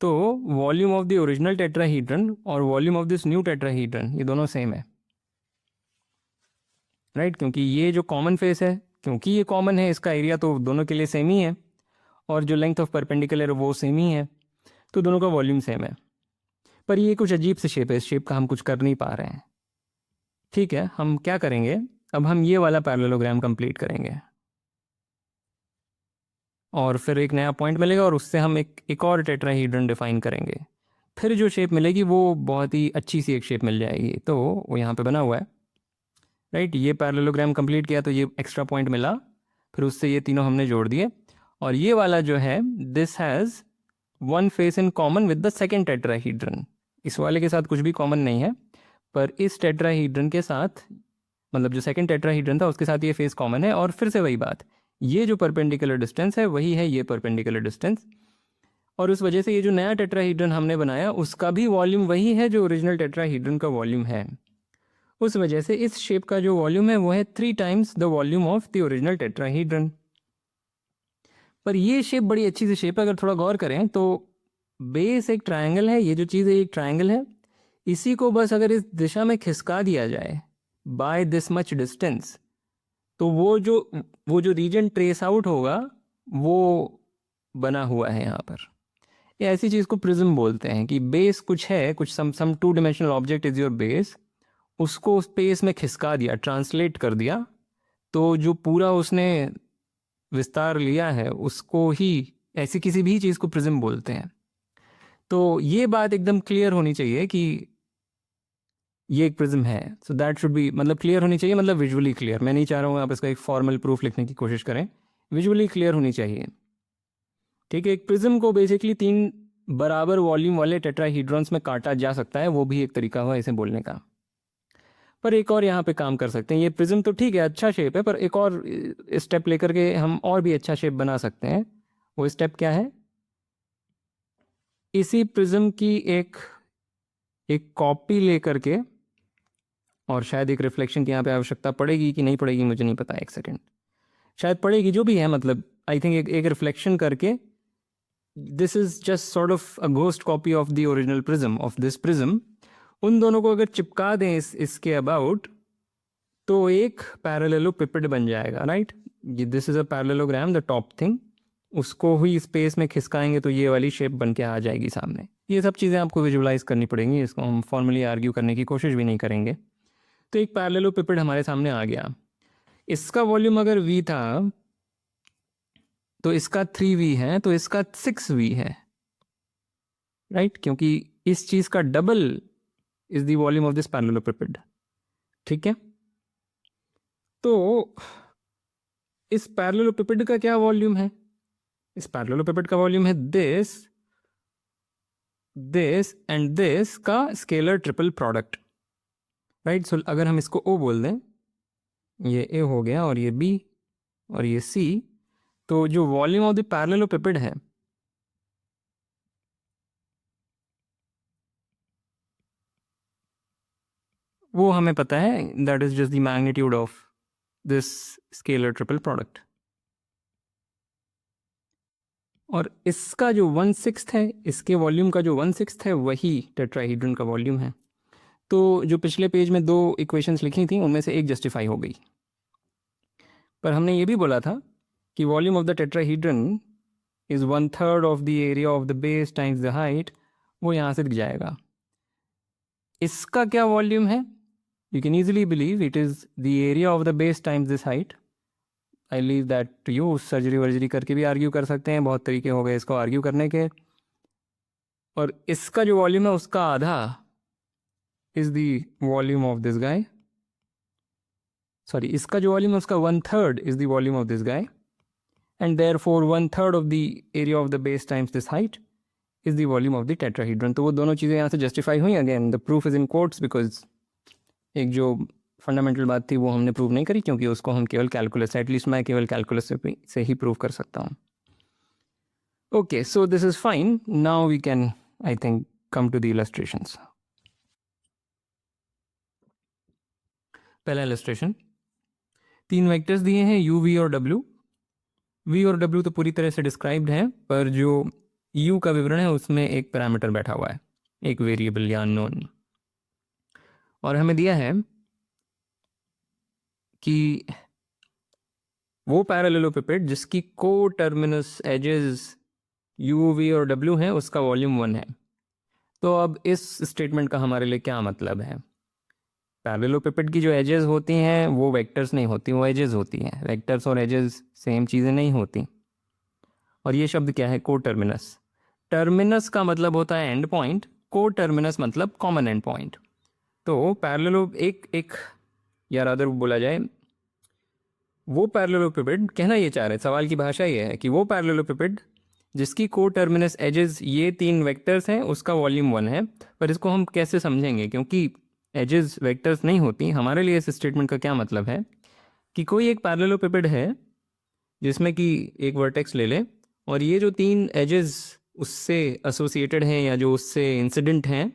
Speaker 1: तो वॉल्यूम ऑफ द ओरिजिनल टेट्राहीड्रन और वॉल्यूम ऑफ दिस न्यू टेट्राहीड्रन ये दोनों सेम है, राइट? क्योंकि ये जो कॉमन फेस है, क्योंकि ये कॉमन है, इसका एरिया तो दोनों के लिए सेम ही है, और जो लेंथ ऑफ परपेंडिकुलर है वो सेम ही है, तो दोनों का वॉल्यूम सेम है। पर ये कुछ अजीब सी शेप है, इस शेप का हम कुछ कर नहीं पा रहे हैं। ठीक है, हम क्या करेंगे, अब हम ये वाला पैरेललोग्राम कंप्लीट करेंगे और फिर एक नया पॉइंट मिलेगा और उससे हम एक और टेट्राहीड्रन डिफाइन करेंगे। फिर जो शेप मिलेगी वो बहुत ही अच्छी सी एक शेप मिल जाएगी। तो वो यहाँ पे बना हुआ है, राइट? ये पैरेललोग्राम कंप्लीट किया तो ये एक्स्ट्रा पॉइंट मिला, फिर उससे ये तीनों हमने जोड़ दिए, और ये वाला जो है this has one face in common with the second tetrahedron. इस वाले के साथ कुछ भी कॉमन नहीं है, पर इस टेट्राहीड्रन के साथ, मतलब जो सेकेंड टेट्राहीड्रन था उसके साथ ये फेस कॉमन है। और फिर से वही बात, ये जो परपेंडिकुलर डिस्टेंस है वही है ये परपेंडिकुलर डिस्टेंस, और उस वजह से ये जो नया टेट्राहीड्रन हमने बनाया उसका भी वॉल्यूम वही है जो ओरिजिनल टेट्राहीड्रन का वॉल्यूम है। उस वजह से इस शेप का जो वॉल्यूम है वो है 3 times the volume of the original tetrahedron. पर ये शेप बड़ी अच्छी सी शेप है, अगर थोड़ा गौर करें तो बेस एक ट्रायंगल है, ये जो चीज़ है एक ट्रायंगल है, इसी को बस अगर इस दिशा में खिसका दिया जाए बाय दिस मच डिस्टेंस, तो वो जो रीजन ट्रेस आउट होगा वो बना हुआ है यहाँ पर। ये ऐसी चीज़ को प्रिज्म बोलते हैं कि बेस कुछ है, कुछ some two dimensional object is your base, उसको स्पेस में खिसका दिया, ट्रांसलेट कर दिया, तो जो पूरा उसने विस्तार लिया है उसको ही ऐसी किसी भी चीज़ को प्रिज्म बोलते हैं। तो ये बात एकदम क्लियर होनी चाहिए कि ये एक प्रिज्म है। सो दैट शुड बी, मतलब क्लियर होनी चाहिए, मतलब विजुअली क्लियर। मैं नहीं चाह रहा हूँ आप इसका एक फॉर्मल प्रूफ लिखने की कोशिश करें, विजुअली क्लियर होनी चाहिए। ठीक है, एक प्रिज्म को बेसिकली 3 बराबर वॉल्यूम वाले टेट्राहीड्रॉन्स में काटा जा सकता है, वो भी एक तरीका हुआ इसे बोलने का। पर एक और यहाँ पे काम कर सकते हैं। ये प्रिज्म तो ठीक है, अच्छा शेप है, पर एक और स्टेप लेकर के हम और भी अच्छा शेप बना सकते हैं। वो स्टेप क्या है? इसी प्रिज्म की एक कॉपी लेकर के, और शायद एक रिफ्लेक्शन की यहाँ पे आवश्यकता पड़ेगी कि नहीं पड़ेगी मुझे नहीं पता, एक सेकेंड, शायद पड़ेगी, जो भी है, मतलब आई थिंक एक रिफ्लेक्शन करके, this is just sort of a ghost copy of the original prism of this prism. उन दोनों को अगर चिपका दें इसके अबाउट, तो एक पैरेललोपिपेड बन जाएगा, right. This is a parallelogram, the top thing, उसको ही स्पेस में खिसकाएंगे तो ये वाली शेप बन के आ जाएगी सामने। ये सब चीज़ें आपको विजुलाइज करनी पड़ेंगी, इसको हम फॉर्मली आर्ग्यू करने की कोशिश भी नहीं करेंगे। तो एक पैरेललोपिपेड हमारे सामने आ गया, इसका वॉल्यूम अगर v था तो इसका 3v है, तो इसका 6v है, राइट, क्योंकि इस चीज का double is the volume of this parallelepiped. ठीक है, तो इस पैरेललोपिपेड का क्या वॉल्यूम है? इस पैरेललोपिपेड का वॉल्यूम है दिस एंड दिस का स्केलर ट्रिपल प्रोडक्ट, राइट। सो अगर हम इसको O बोल दें, ये A हो गया और ये B और ये C, तो जो वॉल्यूम ऑफ द पैरेललोपिपेड है वो हमें पता है, that is just the magnitude of this scalar triple product. और इसका जो 1/6 है, इसके वॉल्यूम का जो 1/6 है, वही टेट्राहीड्रन का वॉल्यूम है। तो जो पिछले पेज में 2 इक्वेशंस लिखी थी उनमें से एक जस्टिफाई हो गई, पर हमने ये भी बोला था कि volume of the tetrahedron is 1/3 of the area of the base times the height, वो यहाँ से दिख जाएगा। इसका क्या वॉल्यूम है? You can easily believe it is the area of the base times this height. I leave that to you, surgery वर्जरी करके भी आर्ग्यू कर सकते हैं, बहुत तरीके हो गए इसको आर्ग्यू करने के। और इसका जो वॉल्यूम है उसका आधा is the volume of this guy, sorry, इसका जो वॉल्यूम है उसका 1/3 is the volume of this guy, and therefore 1/3 of the area of the base times this height is the volume of the tetrahedron. तो वो दोनों चीज़ें यहाँ से जस्टिफाई हुई। Again the proof is in quotes, because एक जो fundamental बात थी वो हमने प्रूव नहीं करी, क्योंकि उसको हम केवल कैलकुलस, एटलीस्ट मैं केवल कैलकुलस से ही प्रूव कर सकता हूँ। Okay, so this is fine, now we can I think come to the illustrations. पहला इलस्ट्रेशन, 3 वेक्टर्स दिए हैं u, v और w। v और w तो पूरी तरह से डिस्क्राइब्ड है, पर जो u का विवरण है उसमें एक पैरामीटर बैठा हुआ है, एक वेरिएबल या अननोन। और हमें दिया है कि वो पैरेललोपिपेड जिसकी को टर्मिनस एजेस u, v और w हैं उसका वॉल्यूम 1 है। तो अब इस स्टेटमेंट का हमारे लिए क्या मतलब है? पैरेललोपिपेड की जो एजेस होती हैं वो वेक्टर्स नहीं होती, वो एजेस होती हैं। वेक्टर्स और एजेस सेम चीज़ें नहीं होती। और ये शब्द क्या है? को टर्मिनस। टर्मिनस का मतलब होता है एंड पॉइंट, को टर्मिनस मतलब कॉमन एंड पॉइंट। तो पैरेललो एक या रादर बोला जाए, वो पैरेललोपिपेड, कहना ये चाह रहे हैं, सवाल की भाषा ये है कि वो पैरेललोपिपेड जिसकी को टर्मिनस एजेस ये 3 वेक्टर्स हैं उसका वॉल्यूम 1 है। पर इसको हम कैसे समझेंगे? क्योंकि एजेस वेक्टर्स नहीं होती, हमारे लिए इस स्टेटमेंट का क्या मतलब है कि कोई एक पैरेललोपिपेड है जिसमें कि एक वर्टेक्स ले ले, और ये जो 3 एजेस उससे एसोसिएटेड हैं या जो उससे इंसिडेंट हैं,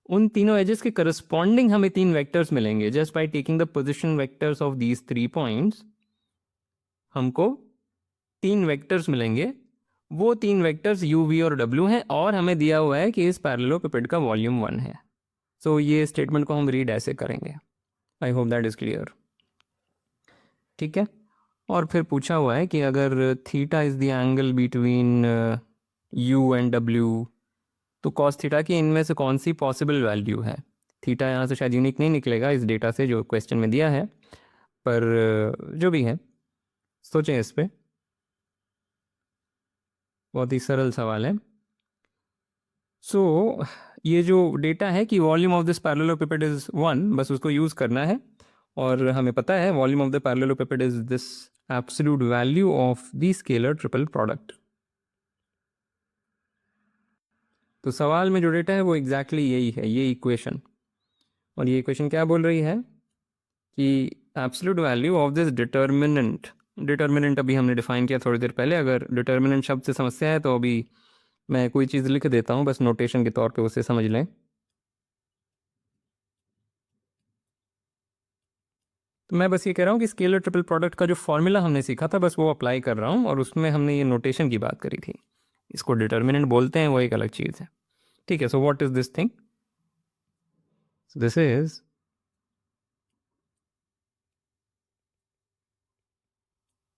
Speaker 1: उन तीनों एजेस के करस्पॉन्डिंग हमें 3 वेक्टर्स मिलेंगे। Just by taking the position vectors of these 3 points हमको 3 वेक्टर्स मिलेंगे। वो 3 वेक्टर्स u, v और w हैं, और हमें दिया हुआ है कि इस पैरेललोपिपेड का वॉल्यूम 1 है। सो ये स्टेटमेंट को हम रीड ऐसे करेंगे। I hope that is clear. ठीक है, और फिर पूछा हुआ है कि अगर theta is the angle between you and W, तो कॉस थीटा की इनमें से कौन सी पॉसिबल वैल्यू है। थीटा यहाँ से शायद यूनिक नहीं निकलेगा इस डेटा से जो क्वेश्चन में दिया है, पर जो भी है सोचें इस पे, बहुत ही सरल सवाल है। सो ये जो डेटा है कि वॉल्यूम ऑफ दिस पैरेललोपिपेड इज 1, बस उसको यूज़ करना है और हमें पता है volume of the parallelepiped is this absolute value of the scalar triple product. तो सवाल में जो डेटा है वो एग्जैक्टली यही है, ये इक्वेशन। और ये इक्वेशन क्या बोल रही है कि absolute value of this determinant, determinant अभी हमने डिफाइन किया थोड़ी देर पहले। अगर डिटर्मिनेंट शब्द से समस्या है तो अभी मैं कोई चीज़ लिख देता हूँ बस नोटेशन के तौर पे, उसे समझ लें। तो मैं बस ये कह रहा हूँ कि स्केलर ट्रिपल प्रोडक्ट का जो फॉर्मूला हमने सीखा था बस वो अप्लाई कर रहा हूँ, और उसमें हमने ये नोटेशन की बात करी थी। इसको डिटर्मिनेंट बोलते हैं, वो एक अलग चीज़ है। ठीक है, so what is this thing? This is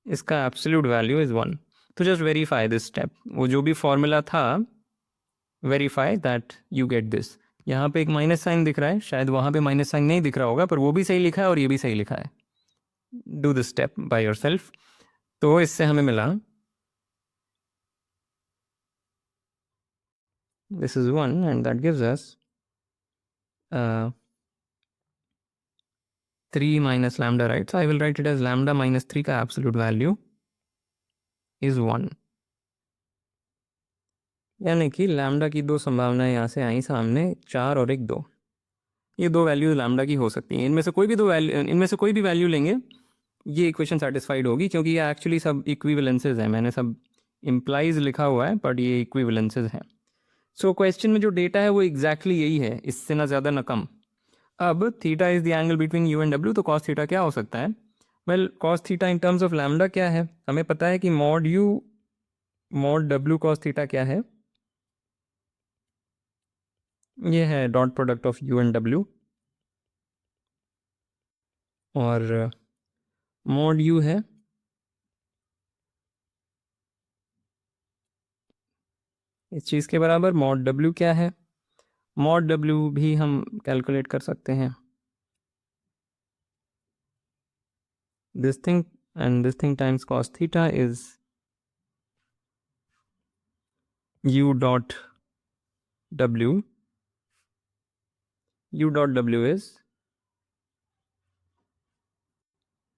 Speaker 1: इसका एब्सोल्यूट वैल्यू इज 1। तो जस्ट वेरीफाई दिस स्टेप, वो जो भी फॉर्मूला था verify that you get this. यहाँ पे एक माइनस साइन दिख रहा है, शायद वहाँ पे माइनस साइन नहीं दिख रहा होगा, पर वो भी सही लिखा है और ये भी सही लिखा है। Do this step by yourself. तो इससे हमें मिला this is 1 and that gives us 3 minus lambda, right? So I will write it as lambda minus 3 का absolute value is 1। यानी कि लैम्डा की दो संभावनाएं यहाँ से आई सामने, 4 और 1 2। ये दो वैल्यू लैम्डा की हो सकती हैं, इनमें से कोई भी दो वैल्यू, इनमें से कोई भी वैल्यू लेंगे ये इक्वेशन सेटिस्फाइड होगी, क्योंकि ये एक्चुअली सब इक्विवेलेंसेज हैं। मैंने सब इम्प्लाइज लिखा हुआ है बट ये इक्विवेलेंसेज हैं। सो क्वेश्चन में जो डेटा है वो एग्जैक्टली यही है, इससे ना ज़्यादा ना कम। अब theta is the angle between you and W, तो कॉस थीटा क्या हो सकता है? Well cos theta in terms of lambda क्या है? हमें पता है कि mod you mod W cos theta क्या है? ये है dot product of you and W, और मॉड यू है इस चीज़ के बराबर। मॉड डब्ल्यू क्या है? मॉड डब्ल्यू भी हम कैलकुलेट कर सकते हैं, this thing and this thing times cos theta is u dot w, u dot w is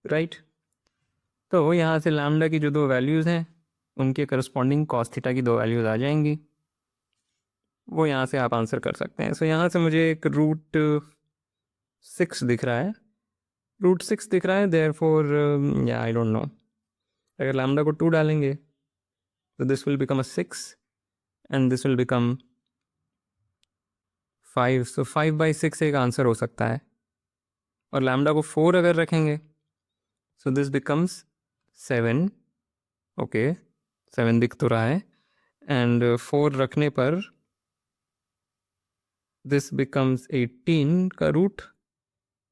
Speaker 1: right। तो यहाँ से लैम्डा की जो दो वैल्यूज़ हैं उनके करस्पॉन्डिंग कॉस थीटा की दो वैल्यूज़ आ जाएंगी, वो यहाँ से आप आंसर कर सकते हैं। सो यहाँ से मुझे एक रूट 6 दिख रहा है, रूट 6 दिख रहा है, देयर फोर या आई डोंट नो, अगर लैम्डा को 2 डालेंगे तो this will become a 6 and this will become 5। सो 5/6 एक आंसर हो सकता है, और लैम्डा को 4 अगर रखेंगे सो दिस बिकम्स 7। ओके 7 दिख तो रहा है, एंड 4 रखने पर दिस बिकम्स 18 का रूट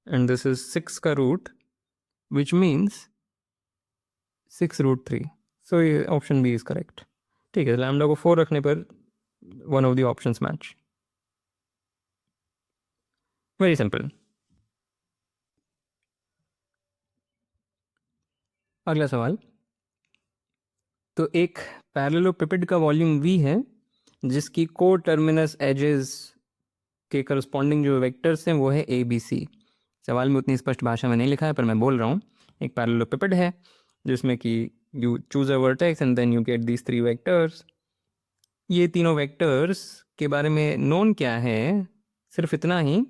Speaker 1: एंड दिस इज 6 का रूट, विच मीन्स 6√3। सो ये ऑप्शन बी इज करेक्ट। ठीक है, लैम्डा को 4 रखने पर one of the options match. Very simple. अगला सवाल, तो एक पैरेललोपिपेड का वॉल्यूम v है जिसकी को टर्मिनस एजेस के करस्पॉन्डिंग जो वेक्टर्स हैं वो है ए बी सी। सवाल में उतनी स्पष्ट भाषा में नहीं लिखा है पर मैं बोल रहा हूँ, एक पैरेललोपिपेड है जिसमें कि you choose a vertex and then you get these 3 vectors. ये तीनों वेक्टर्स के बारे में नोन क्या है? सिर्फ इतना ही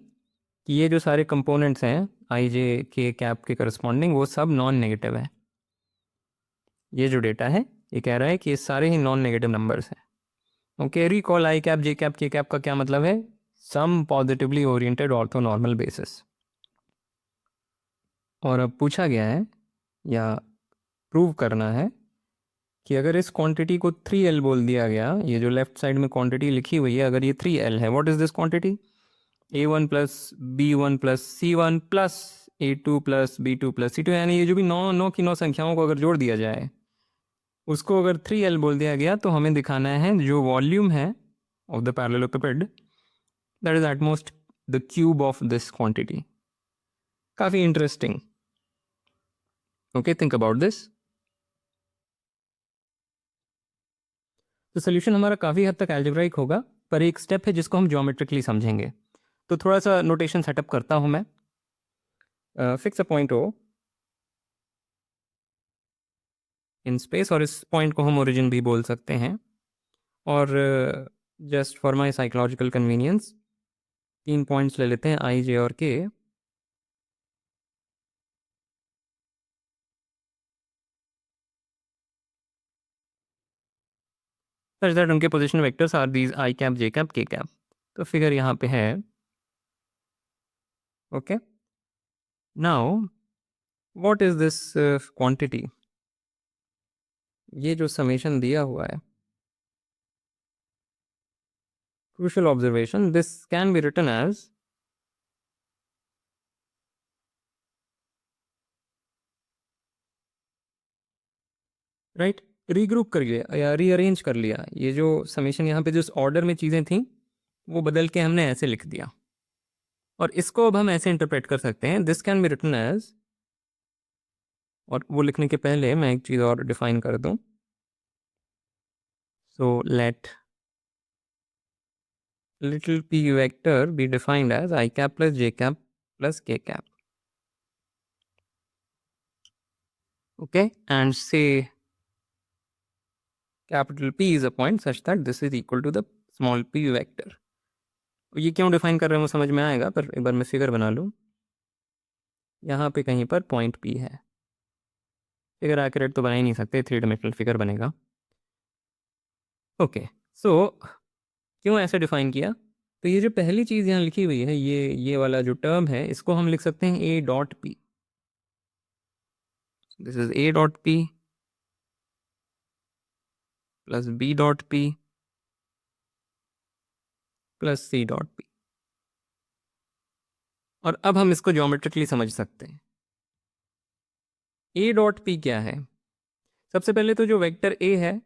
Speaker 1: कि ये जो सारे कंपोनेंट्स हैं आई जे के कैप के करस्पॉन्डिंग वो सब नॉन नेगेटिव है। ये जो डेटा है ये कह रहा है कि ये सारे ही नॉन नेगेटिव नंबर्स हैं। ओके, रिकॉल आई cap j cap k cap का क्या मतलब है? सम पॉजिटिवली ओरिएंटेड ऑर्थोनॉर्मल बेसिस। और अब पूछा गया है या प्रूव करना है कि अगर इस क्वांटिटी को 3L बोल दिया गया, ये जो लेफ्ट साइड में क्वांटिटी लिखी हुई है अगर ये 3L है, what is this quantity? A1 plus B1 plus C1 plus A2 plus B2 plus C2, यानी ये जो भी 9 की 9 संख्याओं को अगर जोड़ दिया जाए उसको अगर 3L बोल दिया गया तो हमें दिखाना है जो वॉल्यूम है of the parallelepiped that is at most the cube of this quantity. काफ़ी interesting. Okay, think about this. तो सोल्यूशन हमारा काफ़ी हद तक एल्जेब्राइक होगा, पर एक स्टेप है जिसको हम ज्योमेट्रिकली समझेंगे. तो थोड़ा सा नोटेशन सेटअप करता हूँ मैं. Fix a point O in space, और इस पॉइंट को हम ओरिजिन भी बोल सकते हैं. और just for my psychological convenience 3 points ले लेते हैं, आई, जे और के. सच दैट उनके position vectors are these i cap, j cap, k cap. तो फिगर यहाँ पे है. Okay, now what is this quantity? ये जो समेशन दिया हुआ है, crucial observation, this can be written as right, regroup कर लिया या रीअरेंज कर लिया. ये जो समेशन यहाँ पे जिस ऑर्डर में चीज़ें थी वो बदल के हमने ऐसे लिख दिया, और इसको अब हम ऐसे इंटरप्रेट कर सकते हैं, this can be written as. और वो लिखने के पहले मैं एक चीज़ और डिफाइन कर दूं. So let little p vector be defined as i cap plus j cap plus k cap. Okay, and say capital P is a point such that this is equal to the small p vector. ये क्यों define कर रहे हैं वो समझ में आएगा, पर एक बार मैं फिगर बना लूँ. यहाँ पे कहीं पर पॉइंट P है. फिगर एक्यूरेट तो बना ही नहीं सकते, 3 डायमेंशनल फिगर बनेगा. ओके, सो क्यों ऐसे डिफाइन किया? तो ये जो पहली चीज़ यहाँ लिखी हुई है, ये वाला जो टर्म है, इसको हम लिख सकते हैं A dot P. This is A dot P plus B dot P plus C dot P. और अब हम इसको ज्योमेट्रिकली समझ सकते हैं. A डॉट P क्या है? सबसे पहले तो जो वेक्टर A है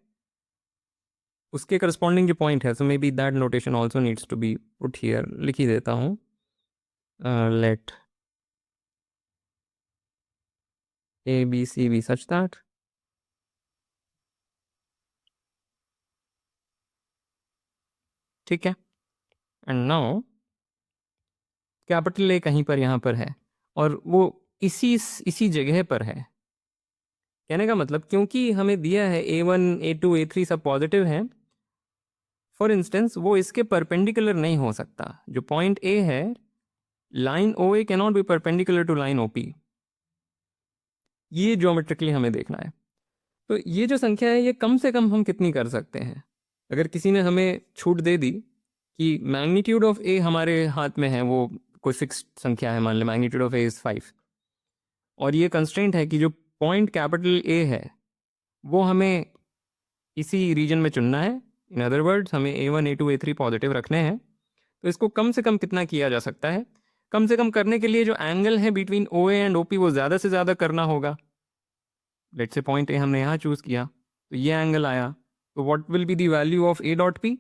Speaker 1: उसके करस्पॉन्डिंग जो पॉइंट है, so may be that notation also needs to be put here. लिख ही देता हूँ. Let A B C be such that ठीक है. एंड नाउ कैपिटल A कहीं पर यहाँ पर है, और वो इसी जगह पर है. कहने का मतलब, क्योंकि हमें दिया है A1 A2 A3 सब पॉजिटिव हैं, फॉर इंस्टेंस वो इसके परपेंडिकुलर नहीं हो सकता. जो पॉइंट A है, line OA can not be perpendicular to line OP. ये ज्योमेट्रिकली हमें देखना है. तो ये जो संख्या है, ये कम से कम हम कितनी कर सकते हैं? अगर किसी ने हमें छूट दे दी कि मैग्नीट्यूड ऑफ A हमारे हाथ में है, वो कोई फिक्स्ड संख्या है, मान लें मैग्नीट्यूड ऑफ A इज़ 5, और ये कंस्ट्रेंट है कि जो पॉइंट कैपिटल A है वो हमें इसी रीजन में चुनना है. इन अदर वर्ड्स, हमें A1 A2 A3 पॉजिटिव रखने हैं. तो इसको कम से कम कितना किया जा सकता है? कम से कम करने के लिए जो एंगल है बिटवीन OA एंड OP वो ज़्यादा से ज़्यादा करना होगा. लेट से पॉइंट A हमने यहाँ चूज़ किया, तो ये एंगल आया. तो what will be the value of A dot P?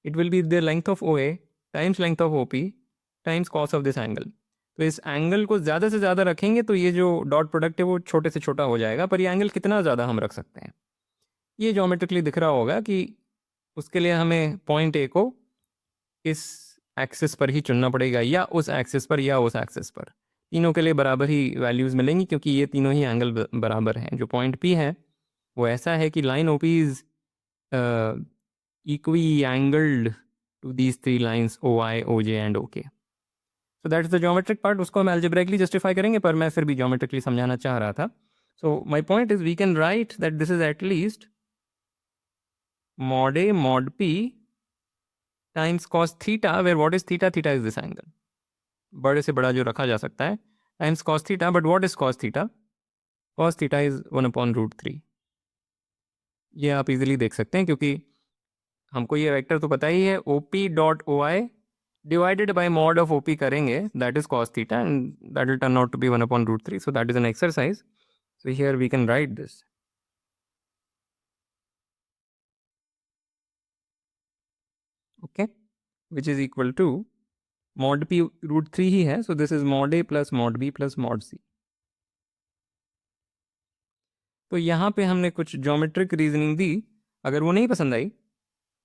Speaker 1: It will be the length of OA times length of OP times cos of this angle. तो इस एंगल को ज़्यादा से ज़्यादा रखेंगे तो ये जो डॉट प्रोडक्ट है वो छोटे से छोटा हो जाएगा, पर ये एंगल कितना ज़्यादा हम रख सकते हैं, ये ज्योमेट्रिकली दिख रहा होगा कि उसके लिए हमें पॉइंट A को इस एक्सिस पर ही चुनना पड़ेगा, या उस एक्सिस पर या उस एक्सिस पर. तीनों के लिए बराबर ही वैल्यूज़ मिलेंगी, क्योंकि ये तीनों ही एंगल बराबर हैं. जो पॉइंट P है वो ऐसा है कि line OP is equiangled to these 3 lines OI OJ and OK. So that is the geometric part. उसको हम एल्जेब्रिकली जस्टिफाई करेंगे, पर मैं फिर भी ज्योमेट्रिकली समझाना चाह रहा था. So my point is we can write that this is at least mod A mod P times cos theta, where what is theta? Theta is this angle, बड़े से बड़ा जो रखा जा सकता है, times cos theta. But what is cos theta? Cos theta is 1/√3. ये आप इजीली देख सकते हैं, क्योंकि हमको ये वेक्टर तो पता ही है, OP dot OI divided by mod of OP करेंगे, that is cos theta and that will turn out to be 1/√3. So that is an exercise. So here we can write this. Okay, which is equal to mod p √3 ही है, so this is mod a plus mod b plus mod c. तो यहाँ पे हमने कुछ geometric reasoning दी. अगर वो नहीं पसंद आई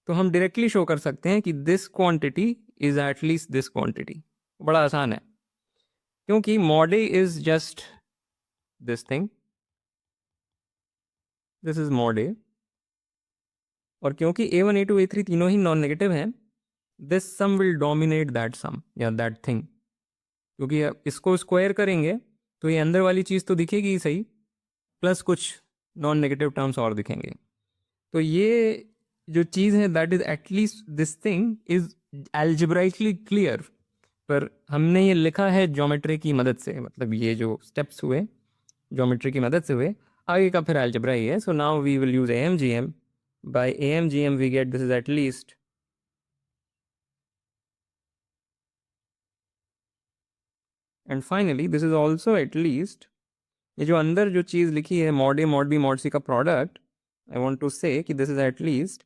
Speaker 1: तो हम डायरेक्टली शो कर सकते हैं कि this quantity is at least this quantity. बड़ा आसान है, क्योंकि mod a is just this thing, this is mod a. और क्योंकि a1 a2 a3 तीनों ही नॉन नेगेटिव हैं, this sum will dominate that sum या दैट थिंग. क्योंकि इसको स्क्वायर करेंगे तो ये अंदर वाली चीज़ तो दिखेगी ही सही, प्लस कुछ नॉन नेगेटिव टर्म्स और दिखेंगे. तो ये जो चीज़ है that is at least this thing is algebraically clear. पर हमने ये लिखा है ज्योमेट्री की मदद से, मतलब ये जो स्टेप्स हुए ज्योमेट्री की मदद से हुए, आगे का फिर एल्जेब्रा ही है. So now we will use AMGM. By AMGM we get this is at least. And finally this is also at least. ये जो अंदर जो चीज़ लिखी है mod a mod b mod c का product, I want to say कि दिस इज एटलीस्ट.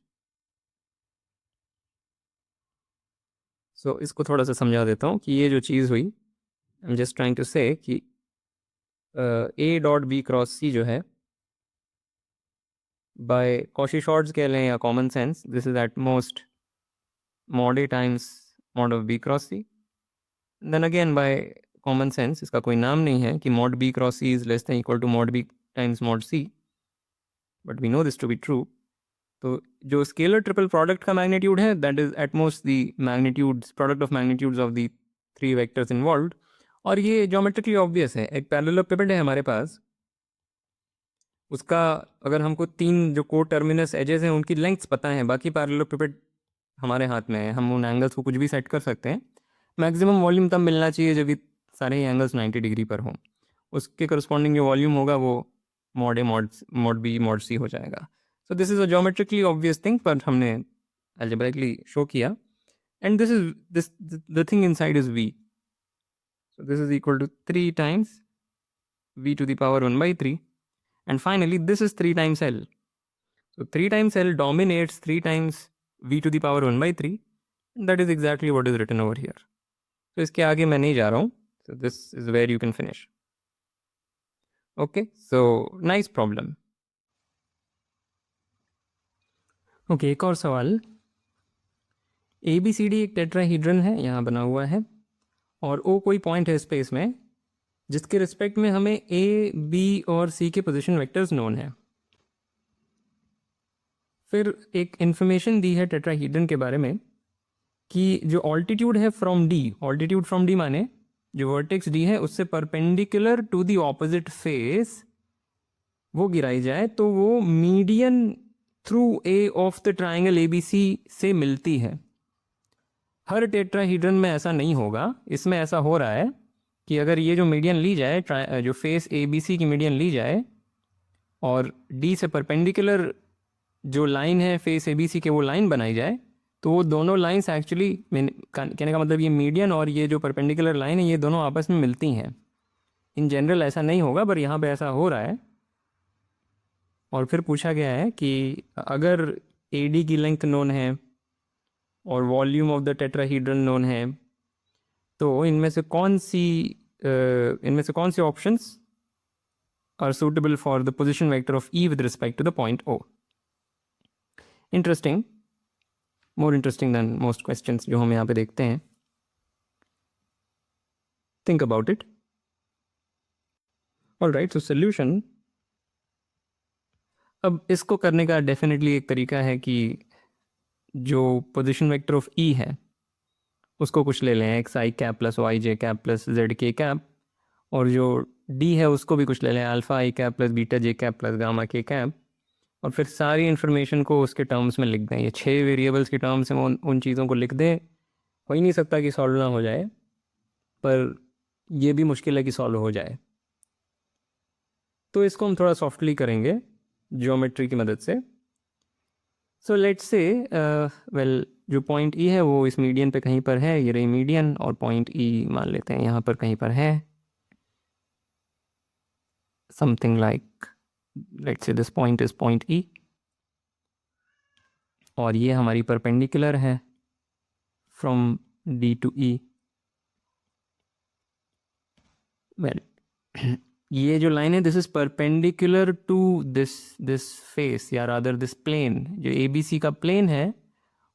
Speaker 1: सो इसको थोड़ा सा समझा देता हूँ कि ये जो चीज़ हुई, I am just trying to say कि a dot b cross c जो है, बाय कॉशी शॉर्ट्स कह लें या common sense, this is at most mod a times mod of b cross c. Then again by common sense, इसका कोई नाम नहीं है कि mod b cross c is less than equal to mod b times mod c, but we know this to be true. तो जो scalar triple product का magnitude है that is at most the magnitudes, product of magnitudes of the three vectors involved. और ये geometrically obvious है. एक पैरेललोपिपेड है हमारे पास, उसका अगर हमको तीन जो को टर्मिनस एजेस हैं उनकी लेंथ्स पता है, बाकी पैरेललोपिपेड हमारे हाथ में है, हम उन एंगल्स को कुछ भी सेट कर सकते हैं. मैक्सिमम वॉल्यूम तब मिलना चाहिए जब ये सारे ही एंगल्स 90 डिग्री पर हों. उसके करस्पॉन्डिंग जो वॉल्यूम होगा वो mod a mod b mod c हो जाएगा. So this is a geometrically obvious thing, पर हमने algebraically शो किया. And this is this the thing inside is v. So this is equal to 3 times v to the power 1/3. And finally this is 3 times L. So 3 times L dominates 3 times v to the power 1/3. And that is exactly what is written over here. So इसके आगे मैं नहीं जा रहा हूँ. So this is where you can finish. Okay, so nice problem. Okay, एक और सवाल. ABCD एक टेट्राहीड्रन है, यहाँ बना हुआ है, और O कोई पॉइंट है स्पेस में जिसके रिस्पेक्ट में हमें A, B और C के पोजीशन वेक्टर्स नोन है. फिर एक इन्फॉर्मेशन दी है टेट्राहीड्रन के बारे में कि जो ऑल्टीट्यूड है from D, altitude from D माने जो वर्टेक्स D है उससे perpendicular to the opposite face वो गिराई जाए तो वो median through A of the triangle ABC से मिलती है. हर टेट्राहीड्रन में ऐसा नहीं होगा. इसमें ऐसा हो रहा है कि अगर ये जो मीडियन ली जाए, जो फेस ABC की मीडियन ली जाए और D से परपेंडिकुलर जो लाइन है फेस ABC के वो लाइन बनाई जाए, तो वो दोनों लाइंस एक्चुअली, कहने का मतलब ये मीडियन और ये जो परपेंडिकुलर लाइन है ये दोनों आपस में मिलती हैं. इन जनरल ऐसा नहीं होगा, पर यहाँ पे ऐसा हो रहा है. और फिर पूछा गया है कि अगर AD की लेंथ नोन है और volume of the tetrahedron known है, तो इनमें से कौन सी options are suitable for the position vector of E with respect to the point O. Interesting, more interesting than most questions जो हम यहाँ पे देखते हैं. Think about it. Alright, so solution. अब इसको करने का डेफिनेटली एक तरीका है कि जो पोजीशन वेक्टर ऑफ E है उसको कुछ ले लें, xi कैप प्लस वाई जे कैप प्लस जेड के कैप, और जो D है उसको भी कुछ ले लें, alpha i cap plus beta J cap plus gamma के कैप, और फिर सारी इन्फॉर्मेशन को उसके टर्म्स में लिख दें. ये 6 वेरिएबल्स के टर्म्स में उन चीज़ों को लिख दें. हो ही नहीं सकता कि सॉल्व ना हो जाए, पर यह भी मुश्किल है कि सॉल्व हो जाए. तो इसको हम थोड़ा सॉफ्टली करेंगे ज्योमेट्री की मदद से. सो लेट्स से वेल जो पॉइंट ई है वो इस मीडियन पे कहीं पर है, ये रही मीडियन, और पॉइंट ई मान लेते हैं यहाँ पर कहीं पर है, something like let's say this point is point E, और ये हमारी परपेंडिकुलर है from D to E. Well ये जो लाइन है this is perpendicular to this face, या रादर दिस प्लेन, जो ए बी सी का प्लेन है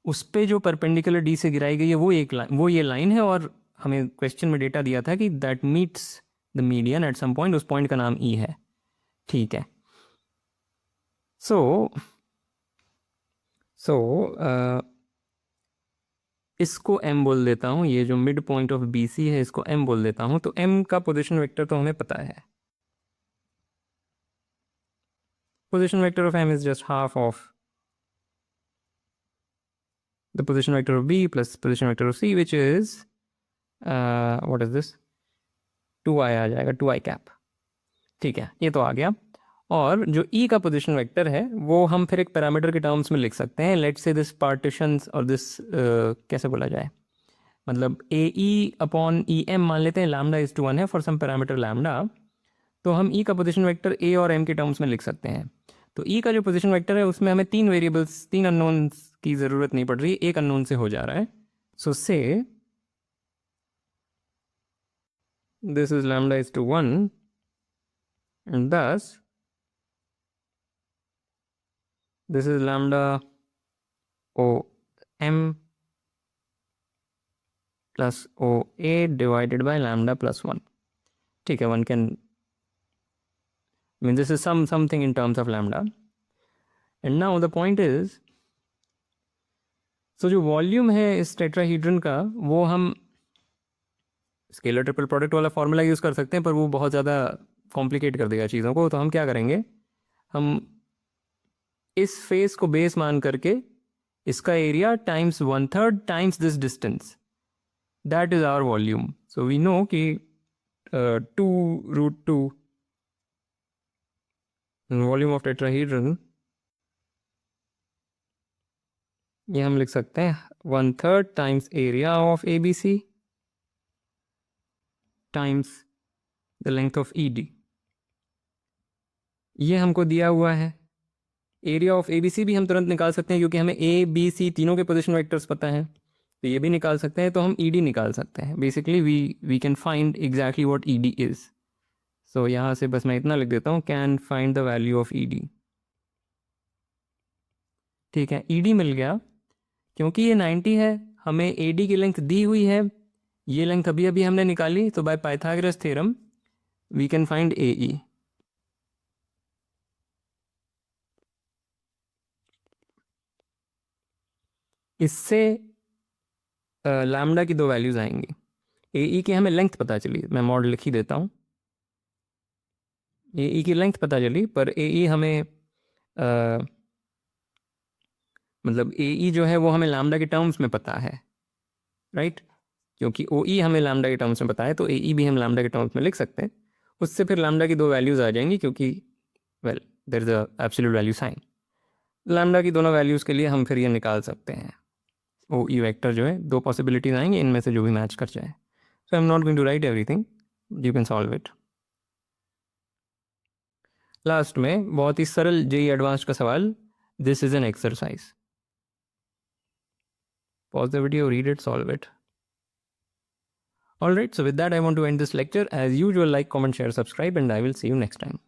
Speaker 1: उस पे जो परपेंडिकुलर डी से गिराई गई है वो एक लाइन, वो ये लाइन है, और हमें क्वेश्चन में डेटा दिया था कि that meets the median at some point, उस पॉइंट का नाम ई है। ठीक है, सो इसको m बोल देता हूँ, ये जो mid point of B C है इसको m बोल देता हूँ। तो m का पोजिशन वेक्टर तो हमें पता है, position vector of m is just half of the position vector of B plus position vector of C, which is what is this, 2i आ जाएगा, 2i कैप। ठीक है, ये तो आ गया। और जो E का पोजीशन वेक्टर है वो हम फिर एक पैरामीटर के टर्म्स में लिख सकते हैं, लेट्स से दिस पार्टीशंस और दिस कैसे बोला जाए, मतलब ए ई अपॉन ई एम मान लेते हैं, लैम्डा इज टू 1 है फॉर सम पैरामीटर लैम्डा, तो हम E का पोजीशन वेक्टर A और M के टर्म्स में लिख सकते हैं। तो E का जो पोजीशन वेक्टर है उसमें हमें 3 वेरिएबल्स, 3 अननोन्स की ज़रूरत नहीं पड़ रही, एक अननोन से हो जा रहा है। So say this is lambda is to 1 and thus this is lambda o m plus o a divided by lambda plus 1। ठीक है, one can mean this is something in terms of lambda, and now the point is, so जो volume है इस टेट्राहीड्रन का वो हम scalar triple product वाला formula use कर सकते हैं, पर वो बहुत ज़्यादा कॉम्प्लिकेट कर देगा चीज़ों को। तो हम क्या करेंगे, हम इस फेस को बेस मान करके इसका area times 1/3 times this distance, that is our volume. So we know कि 2√2 वॉल्यूम ऑफ टेट्राहीड्रन, ये हम लिख सकते हैं 1/3 times area of A B C times the length of E D. ये हमको दिया हुआ है। Area of A B C भी हम तुरंत निकाल सकते हैं क्योंकि हमें ए बी सी तीनों के पोजिशन वेक्टर्स पता हैं, तो ये भी निकाल सकते हैं। तो हम ई डी निकाल सकते हैं। Basically we can find exactly what E D is. सो यहाँ से बस मैं इतना लिख देता हूँ, can find the value of E D. ठीक है, ई डी मिल गया। क्योंकि ये 90 है, हमें ए डी की लेंथ दी हुई है, ये लेंथ अभी अभी हमने निकाली, तो by Pythagoras theorem we can find A E. इससे लैम्डा की 2 वैल्यूज आएंगी। ए ई की हमें लेंथ पता चली, मैं मॉडल लिख ही देता हूँ। ए ई की लेंथ पता चली, पर ए ई हमें मतलब ए ई जो है वो हमें लैम्डा के टर्म्स में पता है, राइट? क्योंकि ओ ई हमें लैम्डा के टर्म्स में पता है, तो ए ई भी हम लैम्डा के टर्म्स में लिख सकते हैं। उससे फिर लैम्डा की 2 वैल्यूज आ जाएंगी, क्योंकि well there is a absolute value sign. Lambda की दोनों वैल्यूज़ के लिए हम फिर ये निकाल सकते हैं। ओ ई वेक्टर जो है, 2 पॉसिबिलिटीज आएंगी, इनमें से जो भी मैच कर जाए। So I am not going to write everything, you can solve it. Last में बहुत ही सरल जेई एडवांस्ड का सवाल, this is an exercise. Pause the video, read it, solve it. Alright, so with that I want to end this lecture. As usual, like, comment, share, subscribe, and I will see you next time.